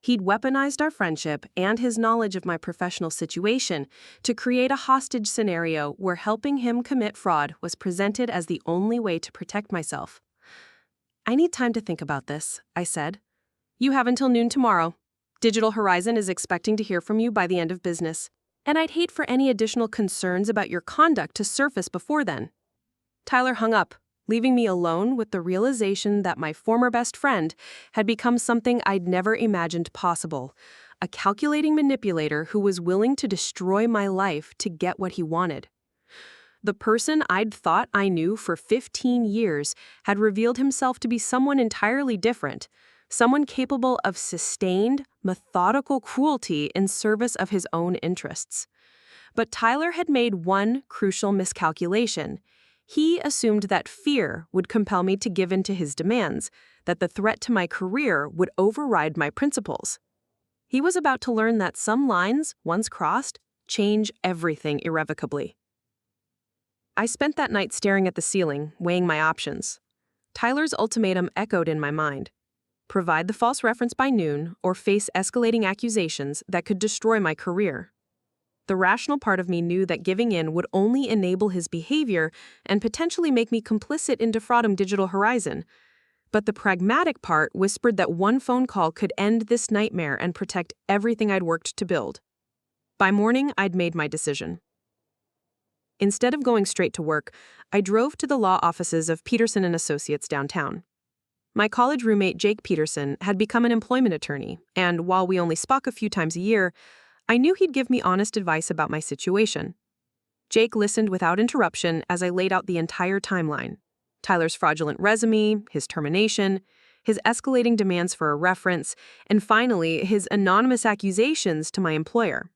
He'd weaponized our friendship and his knowledge of my professional situation to create a hostage scenario where helping him commit fraud was presented as the only way to protect myself. "I need time to think about this," I said. "You have until noon tomorrow. Digital Horizon is expecting to hear from you by the end of business, and I'd hate for any additional concerns about your conduct to surface before then." Tyler hung up, leaving me alone with the realization that my former best friend had become something I'd never imagined possible, a calculating manipulator who was willing to destroy my life to get what he wanted. The person I'd thought I knew for 15 years had revealed himself to be someone entirely different, someone capable of sustained, methodical cruelty in service of his own interests. But Tyler had made one crucial miscalculation. He assumed that fear would compel me to give in to his demands, that the threat to my career would override my principles. He was about to learn that some lines, once crossed, change everything irrevocably. I spent that night staring at the ceiling, weighing my options. Tyler's ultimatum echoed in my mind. Provide the false reference by noon, or face escalating accusations that could destroy my career. The rational part of me knew that giving in would only enable his behavior and potentially make me complicit in defrauding Digital Horizon. But the pragmatic part whispered that one phone call could end this nightmare and protect everything I'd worked to build. By morning, I'd made my decision. Instead of going straight to work, I drove to the law offices of Peterson & Associates downtown. My college roommate Jake Peterson had become an employment attorney, and while we only spoke a few times a year, I knew he'd give me honest advice about my situation. Jake listened without interruption as I laid out the entire timeline. Tyler's fraudulent resume, his termination, his escalating demands for a reference, and finally, his anonymous accusations to my employer.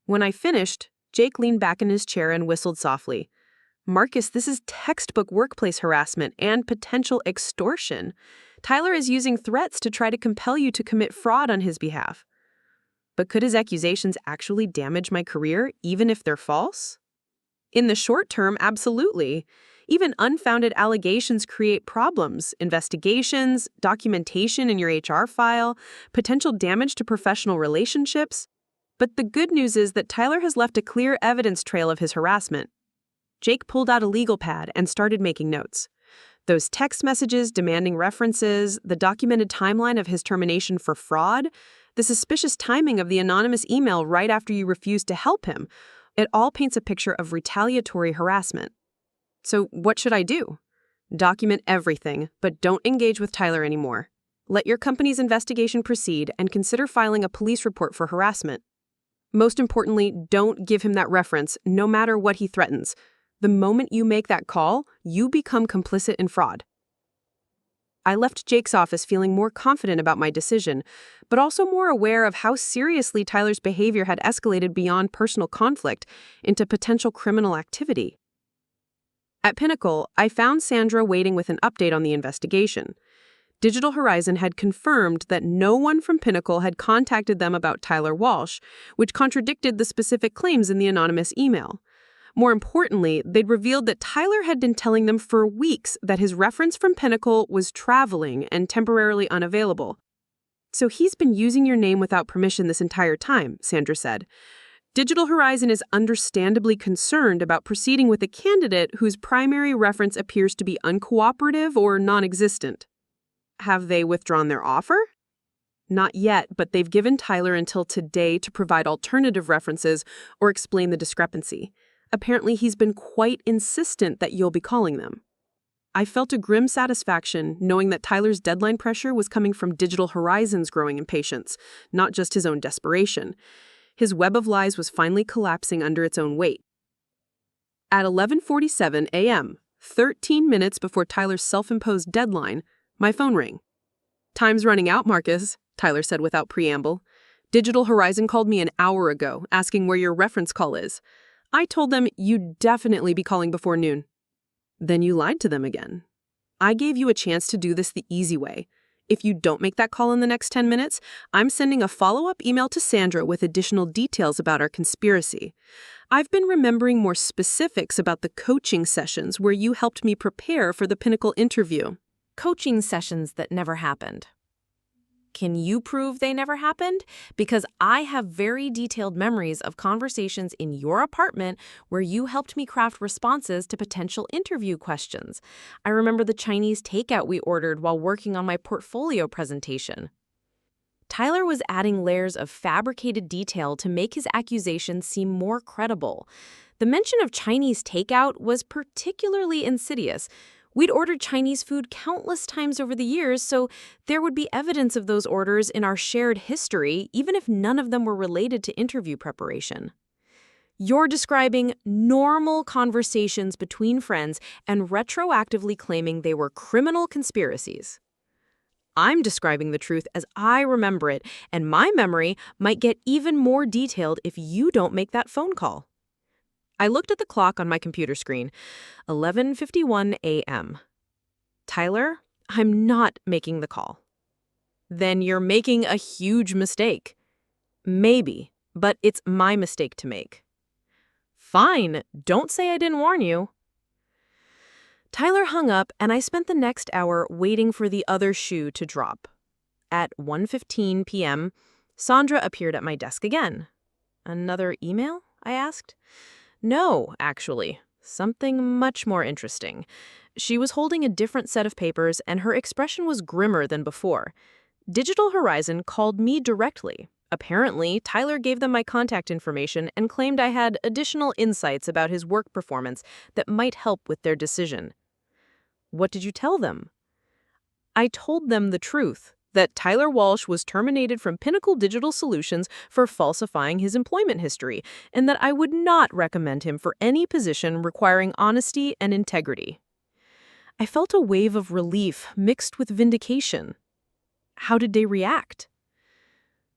When I finished, Jake leaned back in his chair and whistled softly. "Marcus, this is textbook workplace harassment and potential extortion. Tyler is using threats to try to compel you to commit fraud on his behalf." But could his accusations actually damage my career, even if they're false? In the short term, absolutely. Even unfounded allegations create problems: investigations, documentation in your HR file, potential damage to professional relationships. But the good news is that Tyler has left a clear evidence trail of his harassment. Jake pulled out a legal pad and started making notes. Those text messages demanding references, the documented timeline of his termination for fraud, the suspicious timing of the anonymous email right after you refused to help him, it all paints a picture of retaliatory harassment. So what should I do? Document everything, but don't engage with Tyler anymore. Let your company's investigation proceed and consider filing a police report for harassment. Most importantly, don't give him that reference, no matter what he threatens. The moment you make that call, you become complicit in fraud. I left Jake's office feeling more confident about my decision, but also more aware of how seriously Tyler's behavior had escalated beyond personal conflict into potential criminal activity. At Pinnacle, I found Sandra waiting with an update on the investigation. Digital Horizon had confirmed that no one from Pinnacle had contacted them about Tyler Walsh, which contradicted the specific claims in the anonymous email. More importantly, they'd revealed that Tyler had been telling them for weeks that his reference from Pinnacle was traveling and temporarily unavailable. "So he's been using your name without permission this entire time," Sandra said. "Digital Horizon is understandably concerned about proceeding with a candidate whose primary reference appears to be uncooperative or non-existent." Have they withdrawn their offer? Not yet, but they've given Tyler until today to provide alternative references or explain the discrepancy. Apparently, he's been quite insistent that you'll be calling them. I felt a grim satisfaction knowing that Tyler's deadline pressure was coming from Digital Horizon's growing impatience, not just his own desperation. His web of lies was finally collapsing under its own weight. At 11:47 a.m., 13 minutes before Tyler's self-imposed deadline, my phone rang. "Time's running out, Marcus," Tyler said without preamble. "Digital Horizon called me an hour ago, asking where your reference call is. I told them you'd definitely be calling before noon." Then you lied to them again. I gave you a chance to do this the easy way. If you don't make that call in the next 10 minutes, I'm sending a follow-up email to Sandra with additional details about our conspiracy. I've been remembering more specifics about the coaching sessions where you helped me prepare for the Pinnacle interview. Coaching sessions that never happened. Can you prove they never happened? Because I have very detailed memories of conversations in your apartment where you helped me craft responses to potential interview questions. I remember the Chinese takeout we ordered while working on my portfolio presentation. Tyler was adding layers of fabricated detail to make his accusations seem more credible. The mention of Chinese takeout was particularly insidious. We'd ordered Chinese food countless times over the years, so there would be evidence of those orders in our shared history, even if none of them were related to interview preparation. You're describing normal conversations between friends and retroactively claiming they were criminal conspiracies. I'm describing the truth as I remember it, and my memory might get even more detailed if you don't make that phone call. I looked at the clock on my computer screen. 11:51 a.m. Tyler, I'm not making the call. Then you're making a huge mistake. Maybe, but it's my mistake to make. Fine, don't say I didn't warn you. Tyler hung up, and I spent the next hour waiting for the other shoe to drop. At 1:15 p.m., Sandra appeared at my desk again. Another email? I asked. No, actually. Something much more interesting. She was holding a different set of papers, and her expression was grimmer than before. Digital Horizon called me directly. Apparently, Tyler gave them my contact information and claimed I had additional insights about his work performance that might help with their decision. What did you tell them? I told them the truth, that Tyler Walsh was terminated from Pinnacle Digital Solutions for falsifying his employment history, and that I would not recommend him for any position requiring honesty and integrity. I felt a wave of relief mixed with vindication. How did they react?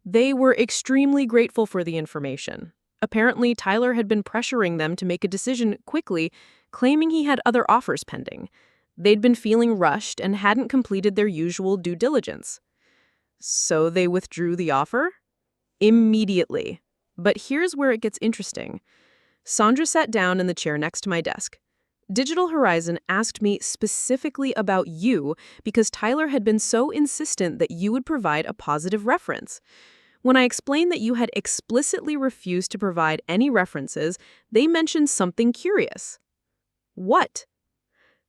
They were extremely grateful for the information. Apparently, Tyler had been pressuring them to make a decision quickly, claiming he had other offers pending. They'd been feeling rushed and hadn't completed their usual due diligence. So they withdrew the offer? Immediately. But here's where it gets interesting. Sandra sat down in the chair next to my desk. Digital Horizon asked me specifically about you because Tyler had been so insistent that you would provide a positive reference. When I explained that you had explicitly refused to provide any references, they mentioned something curious. What?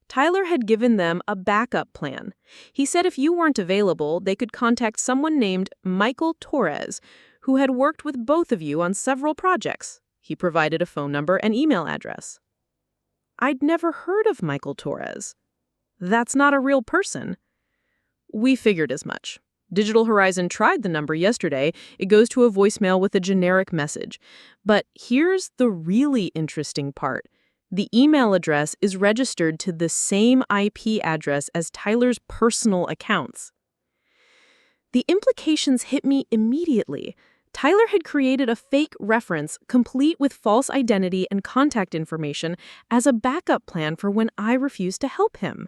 Tyler had given them a backup plan. He said if you weren't available, they could contact someone named Michael Torres, who had worked with both of you on several projects. He provided a phone number and email address. I'd never heard of Michael Torres. That's not a real person. We figured as much. Digital Horizon tried the number yesterday. It goes to a voicemail with a generic message. But here's the really interesting part. The email address is registered to the same IP address as Tyler's personal accounts. The implications hit me immediately. Tyler had created a fake reference, complete with false identity and contact information, as a backup plan for when I refused to help him.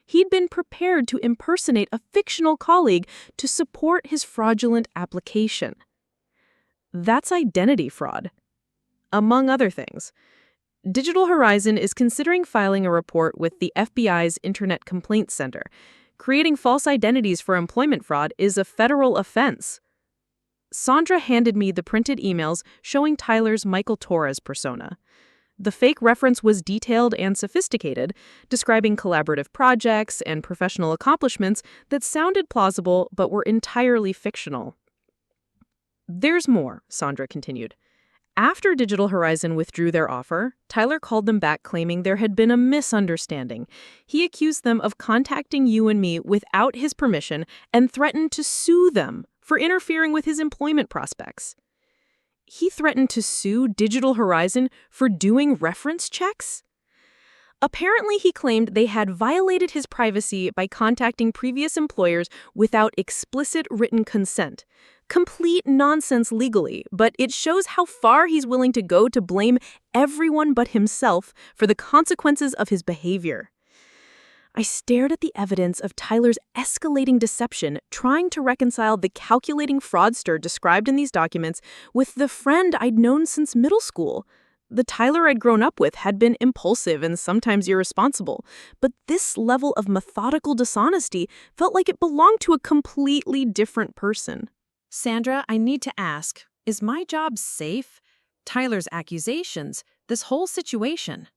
He'd been prepared to impersonate a fictional colleague to support his fraudulent application. That's identity fraud. Among other things. Digital Horizon is considering filing a report with the FBI's Internet Complaints Center. Creating false identities for employment fraud is a federal offense. Sandra handed me the printed emails showing Tyler's Michael Torres persona. The fake reference was detailed and sophisticated, describing collaborative projects and professional accomplishments that sounded plausible but were entirely fictional. There's more, Sandra continued. After Digital Horizon withdrew their offer, Tyler called them back claiming there had been a misunderstanding. He accused them of contacting you and me without his permission and threatened to sue them for interfering with his employment prospects. He threatened to sue Digital Horizon for doing reference checks? Apparently, he claimed they had violated his privacy by contacting previous employers without explicit written consent. Complete nonsense legally, but it shows how far he's willing to go to blame everyone but himself for the consequences of his behavior. I stared at the evidence of Tyler's escalating deception, trying to reconcile the calculating fraudster described in these documents with the friend I'd known since middle school. The Tyler I'd grown up with had been impulsive and sometimes irresponsible, but this level of methodical dishonesty felt like it belonged to a completely different person. Sandra, I need to ask, is my job safe? Tyler's accusations, this whole situation.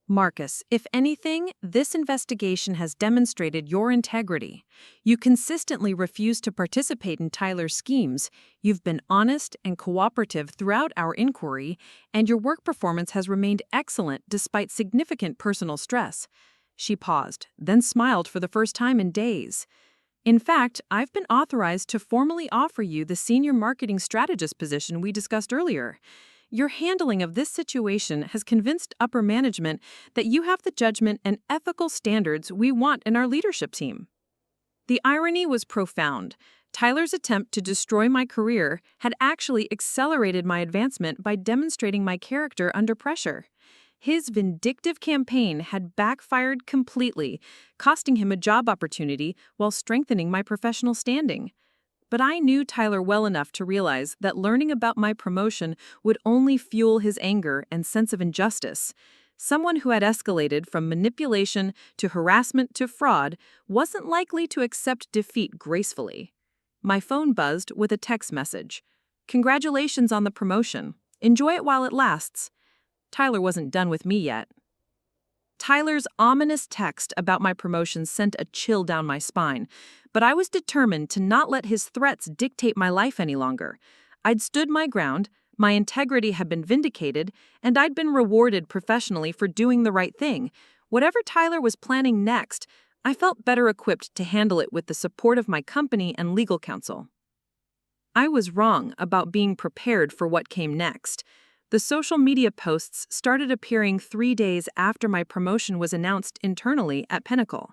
Marcus, if anything, this investigation has demonstrated your integrity. You consistently refuse to participate in Tyler's schemes. You've been honest and cooperative throughout our inquiry, and your work performance has remained excellent despite significant personal stress. She paused, then smiled for the first time in days. In fact, I've been authorized to formally offer you the senior marketing strategist position we discussed earlier. Your handling of this situation has convinced upper management that you have the judgment and ethical standards we want in our leadership team. The irony was profound. Tyler's attempt to destroy my career had actually accelerated my advancement by demonstrating my character under pressure. His vindictive campaign had backfired completely, costing him a job opportunity while strengthening my professional standing. But I knew Tyler well enough to realize that learning about my promotion would only fuel his anger and sense of injustice. Someone who had escalated from manipulation to harassment to fraud wasn't likely to accept defeat gracefully. My phone buzzed with a text message. "Congratulations on the promotion. Enjoy it while it lasts." Tyler wasn't done with me yet. Tyler's ominous text about my promotion sent a chill down my spine, but I was determined to not let his threats dictate my life any longer. I'd stood my ground, my integrity had been vindicated, and I'd been rewarded professionally for doing the right thing. Whatever Tyler was planning next, I felt better equipped to handle it with the support of my company and legal counsel. I was wrong about being prepared for what came next. The social media posts started appearing 3 days after my promotion was announced internally at Pinnacle.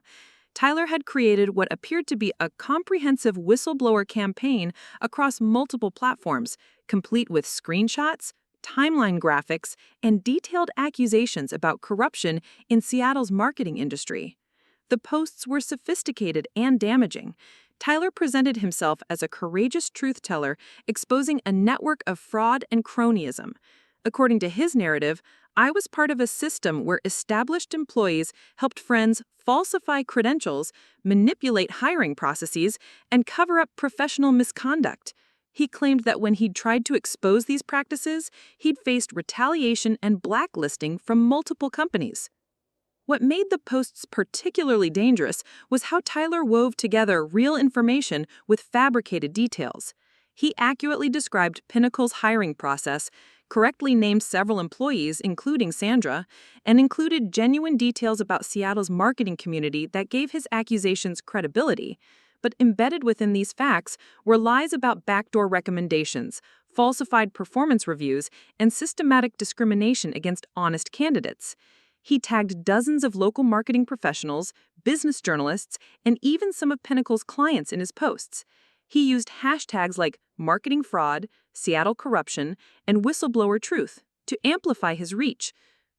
Tyler had created what appeared to be a comprehensive whistleblower campaign across multiple platforms, complete with screenshots, timeline graphics, and detailed accusations about corruption in Seattle's marketing industry. The posts were sophisticated and damaging. Tyler presented himself as a courageous truth teller, exposing a network of fraud and cronyism. According to his narrative, I was part of a system where established employees helped friends falsify credentials, manipulate hiring processes, and cover up professional misconduct. He claimed that when he'd tried to expose these practices, he'd faced retaliation and blacklisting from multiple companies. What made the posts particularly dangerous was how Tyler wove together real information with fabricated details. He accurately described Pinnacle's hiring process, correctly named several employees, including Sandra, and included genuine details about Seattle's marketing community that gave his accusations credibility. But embedded within these facts were lies about backdoor recommendations, falsified performance reviews, and systematic discrimination against honest candidates. He tagged dozens of local marketing professionals, business journalists, and even some of Pinnacle's clients in his posts. He used hashtags like marketing fraud, Seattle corruption, and whistleblower truth to amplify his reach.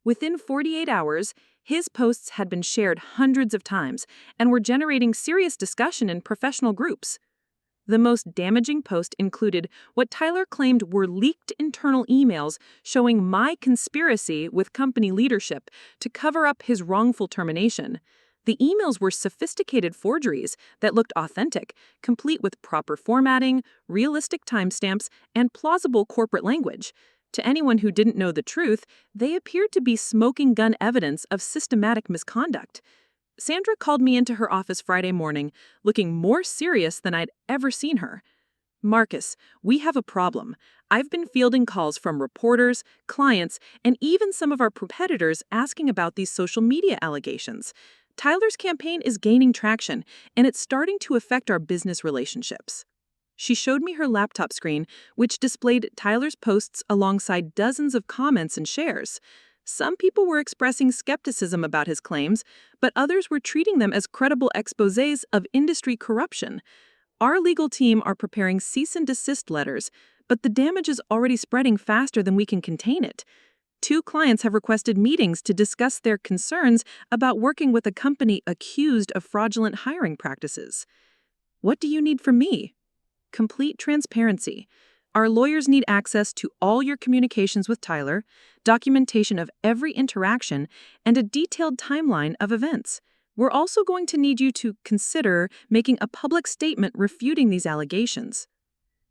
Within 48 hours, his posts had been shared hundreds of times and were generating serious discussion in professional groups. The most damaging post included what Tyler claimed were leaked internal emails showing my conspiracy with company leadership to cover up his wrongful termination. The emails were sophisticated forgeries that looked authentic, complete with proper formatting, realistic timestamps, and plausible corporate language. To anyone who didn't know the truth, they appeared to be smoking gun evidence of systematic misconduct. Sandra called me into her office Friday morning, looking more serious than I'd ever seen her. "Marcus, we have a problem. I've been fielding calls from reporters, clients, and even some of our competitors asking about these social media allegations. Tyler's campaign is gaining traction, and it's starting to affect our business relationships." She showed me her laptop screen, which displayed Tyler's posts alongside dozens of comments and shares. Some people were expressing skepticism about his claims, but others were treating them as credible exposés of industry corruption. Our legal team are preparing cease and desist letters, but the damage is already spreading faster than we can contain it. 2 clients have requested meetings to discuss their concerns about working with a company accused of fraudulent hiring practices. What do you need from me? Complete transparency. Our lawyers need access to all your communications with Tyler, documentation of every interaction, and a detailed timeline of events. We're also going to need you to consider making a public statement refuting these allegations.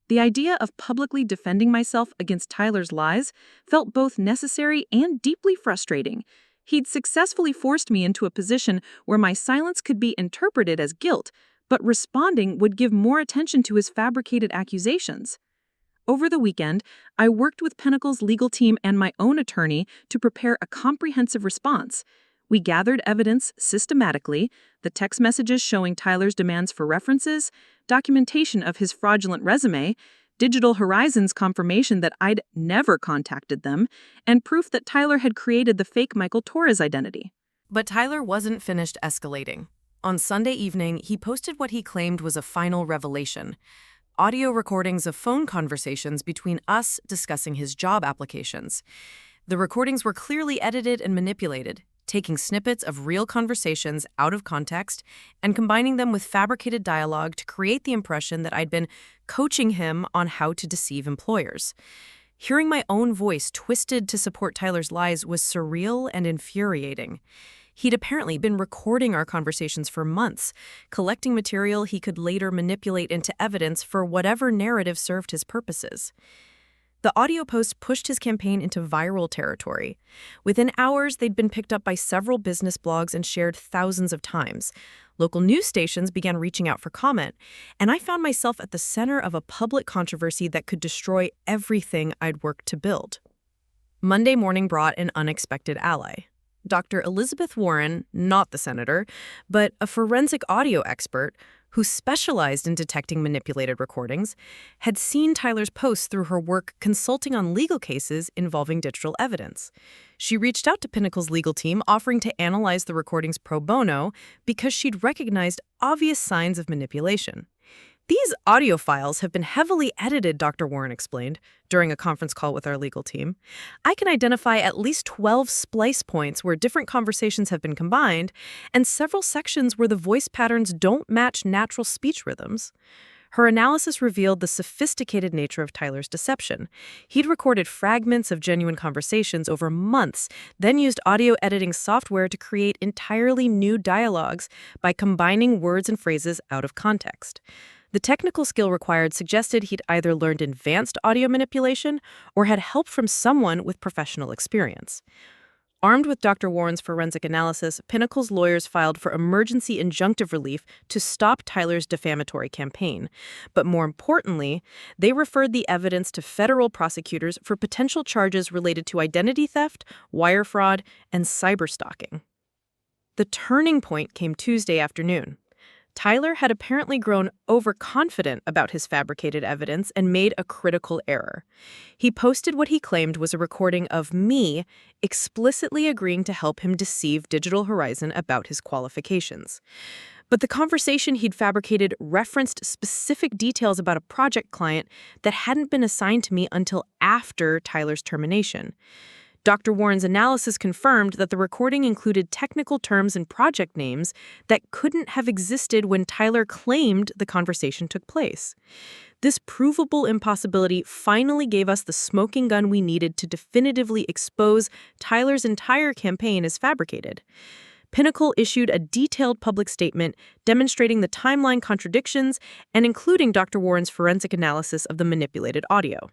The idea of publicly defending myself against Tyler's lies felt both necessary and deeply frustrating. He'd successfully forced me into a position where my silence could be interpreted as guilt, but responding would give more attention to his fabricated accusations. Over the weekend, I worked with Pinnacle's legal team and my own attorney to prepare a comprehensive response. We gathered evidence systematically, the text messages showing Tyler's demands for references, documentation of his fraudulent resume, Digital Horizon's confirmation that I'd never contacted them, and proof that Tyler had created the fake Michael Torres identity. But Tyler wasn't finished escalating. On Sunday evening, he posted what he claimed was a final revelation: audio recordings of phone conversations between us discussing his job applications. The recordings were clearly edited and manipulated, taking snippets of real conversations out of context and combining them with fabricated dialogue to create the impression that I'd been coaching him on how to deceive employers. Hearing my own voice twisted to support Tyler's lies was surreal and infuriating. He'd apparently been recording our conversations for months, collecting material he could later manipulate into evidence for whatever narrative served his purposes. The audio post pushed his campaign into viral territory. Within hours, they'd been picked up by several business blogs and shared thousands of times. Local news stations began reaching out for comment, and I found myself at the center of a public controversy that could destroy everything I'd worked to build. Monday morning brought an unexpected ally. Dr. Elizabeth Warren, not the senator, but a forensic audio expert who specialized in detecting manipulated recordings, had seen Tyler's posts through her work consulting on legal cases involving digital evidence. She reached out to Pinnacle's legal team offering to analyze the recordings pro bono because she'd recognized obvious signs of manipulation. These audio files have been heavily edited, Dr. Warren explained during a conference call with our legal team. I can identify at least 12 splice points where different conversations have been combined and several sections where the voice patterns don't match natural speech rhythms. Her analysis revealed the sophisticated nature of Tyler's deception. He'd recorded fragments of genuine conversations over months, then used audio editing software to create entirely new dialogues by combining words and phrases out of context. The technical skill required suggested he'd either learned advanced audio manipulation or had help from someone with professional experience. Armed with Dr. Warren's forensic analysis, Pinnacle's lawyers filed for emergency injunctive relief to stop Tyler's defamatory campaign. But more importantly, they referred the evidence to federal prosecutors for potential charges related to identity theft, wire fraud, and cyberstalking. The turning point came Tuesday afternoon. Tyler had apparently grown overconfident about his fabricated evidence and made a critical error. He posted what he claimed was a recording of me explicitly agreeing to help him deceive Digital Horizon about his qualifications. But the conversation he'd fabricated referenced specific details about a project client that hadn't been assigned to me until after Tyler's termination. Dr. Warren's analysis confirmed that the recording included technical terms and project names that couldn't have existed when Tyler claimed the conversation took place. This provable impossibility finally gave us the smoking gun we needed to definitively expose Tyler's entire campaign as fabricated. Pinnacle issued a detailed public statement demonstrating the timeline contradictions and including Dr. Warren's forensic analysis of the manipulated audio.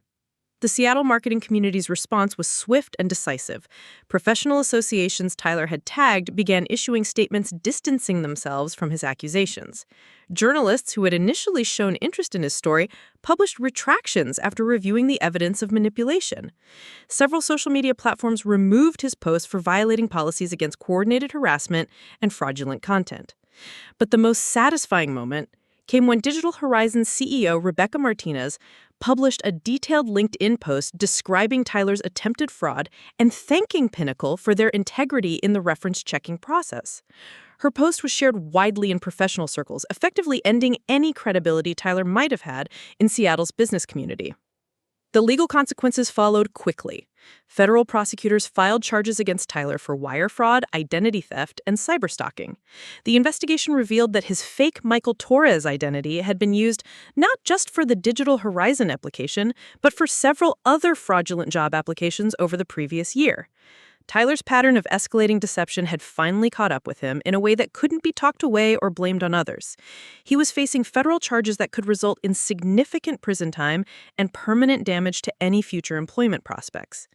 The Seattle marketing community's response was swift and decisive. Professional associations Tyler had tagged began issuing statements distancing themselves from his accusations. Journalists who had initially shown interest in his story published retractions after reviewing the evidence of manipulation. Several social media platforms removed his posts for violating policies against coordinated harassment and fraudulent content. But the most satisfying moment came when Digital Horizon's CEO Rebecca Martinez published a detailed LinkedIn post describing Tyler's attempted fraud and thanking Pinnacle for their integrity in the reference checking process. Her post was shared widely in professional circles, effectively ending any credibility Tyler might have had in Seattle's business community. The legal consequences followed quickly. Federal prosecutors filed charges against Tyler for wire fraud, identity theft, and cyberstalking. The investigation revealed that his fake Michael Torres identity had been used not just for the Digital Horizon application, but for several other fraudulent job applications over the previous year. Tyler's pattern of escalating deception had finally caught up with him in a way that couldn't be talked away or blamed on others. He was facing federal charges that could result in significant prison time and permanent damage to any future employment prospects.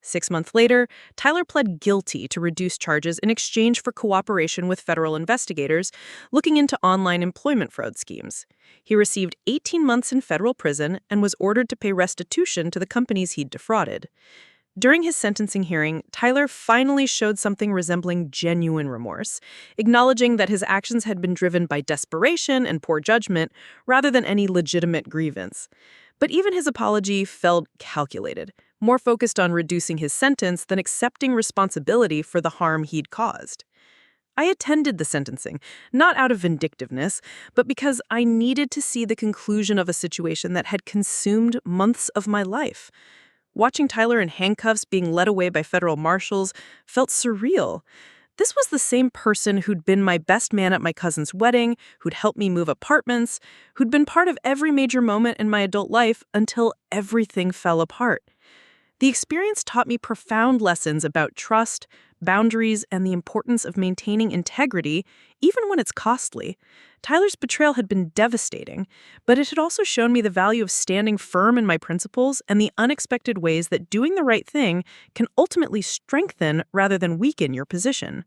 6 months later, Tyler pled guilty to reduced charges in exchange for cooperation with federal investigators looking into online employment fraud schemes. He received 18 months in federal prison and was ordered to pay restitution to the companies he'd defrauded. During his sentencing hearing, Tyler finally showed something resembling genuine remorse, acknowledging that his actions had been driven by desperation and poor judgment rather than any legitimate grievance. But even his apology felt calculated, more focused on reducing his sentence than accepting responsibility for the harm he'd caused. I attended the sentencing, not out of vindictiveness, but because I needed to see the conclusion of a situation that had consumed months of my life. Watching Tyler in handcuffs being led away by federal marshals felt surreal. This was the same person who'd been my best man at my cousin's wedding, who'd helped me move apartments, who'd been part of every major moment in my adult life until everything fell apart. The experience taught me profound lessons about trust, boundaries, and the importance of maintaining integrity, even when it's costly. Tyler's betrayal had been devastating, but it had also shown me the value of standing firm in my principles and the unexpected ways that doing the right thing can ultimately strengthen rather than weaken your position.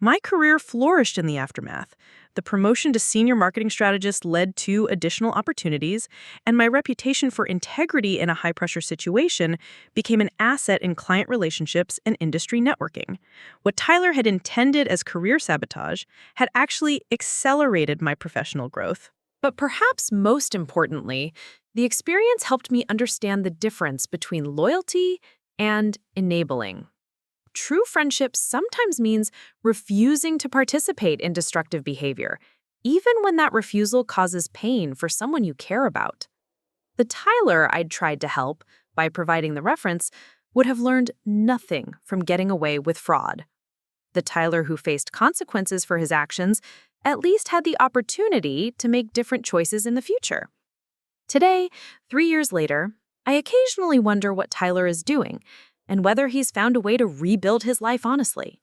My career flourished in the aftermath. The promotion to senior marketing strategist led to additional opportunities, and my reputation for integrity in a high-pressure situation became an asset in client relationships and industry networking. What Tyler had intended as career sabotage had actually accelerated my professional growth. But perhaps most importantly, the experience helped me understand the difference between loyalty and enabling. True friendship sometimes means refusing to participate in destructive behavior, even when that refusal causes pain for someone you care about. The Tyler I'd tried to help by providing the reference would have learned nothing from getting away with fraud. The Tyler who faced consequences for his actions at least had the opportunity to make different choices in the future. Today, 3 years later, I occasionally wonder what Tyler is doing and whether he's found a way to rebuild his life honestly.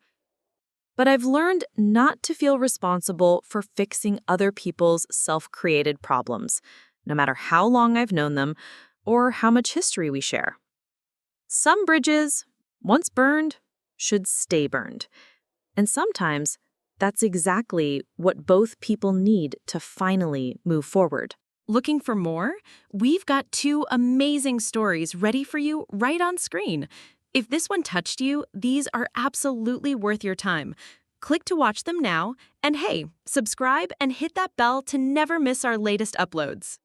But I've learned not to feel responsible for fixing other people's self-created problems, no matter how long I've known them or how much history we share. Some bridges, once burned, should stay burned. And sometimes that's exactly what both people need to finally move forward. Looking for more? We've got 2 amazing stories ready for you right on screen. If this one touched you, these are absolutely worth your time. Click to watch them now, and hey, subscribe and hit that bell to never miss our latest uploads.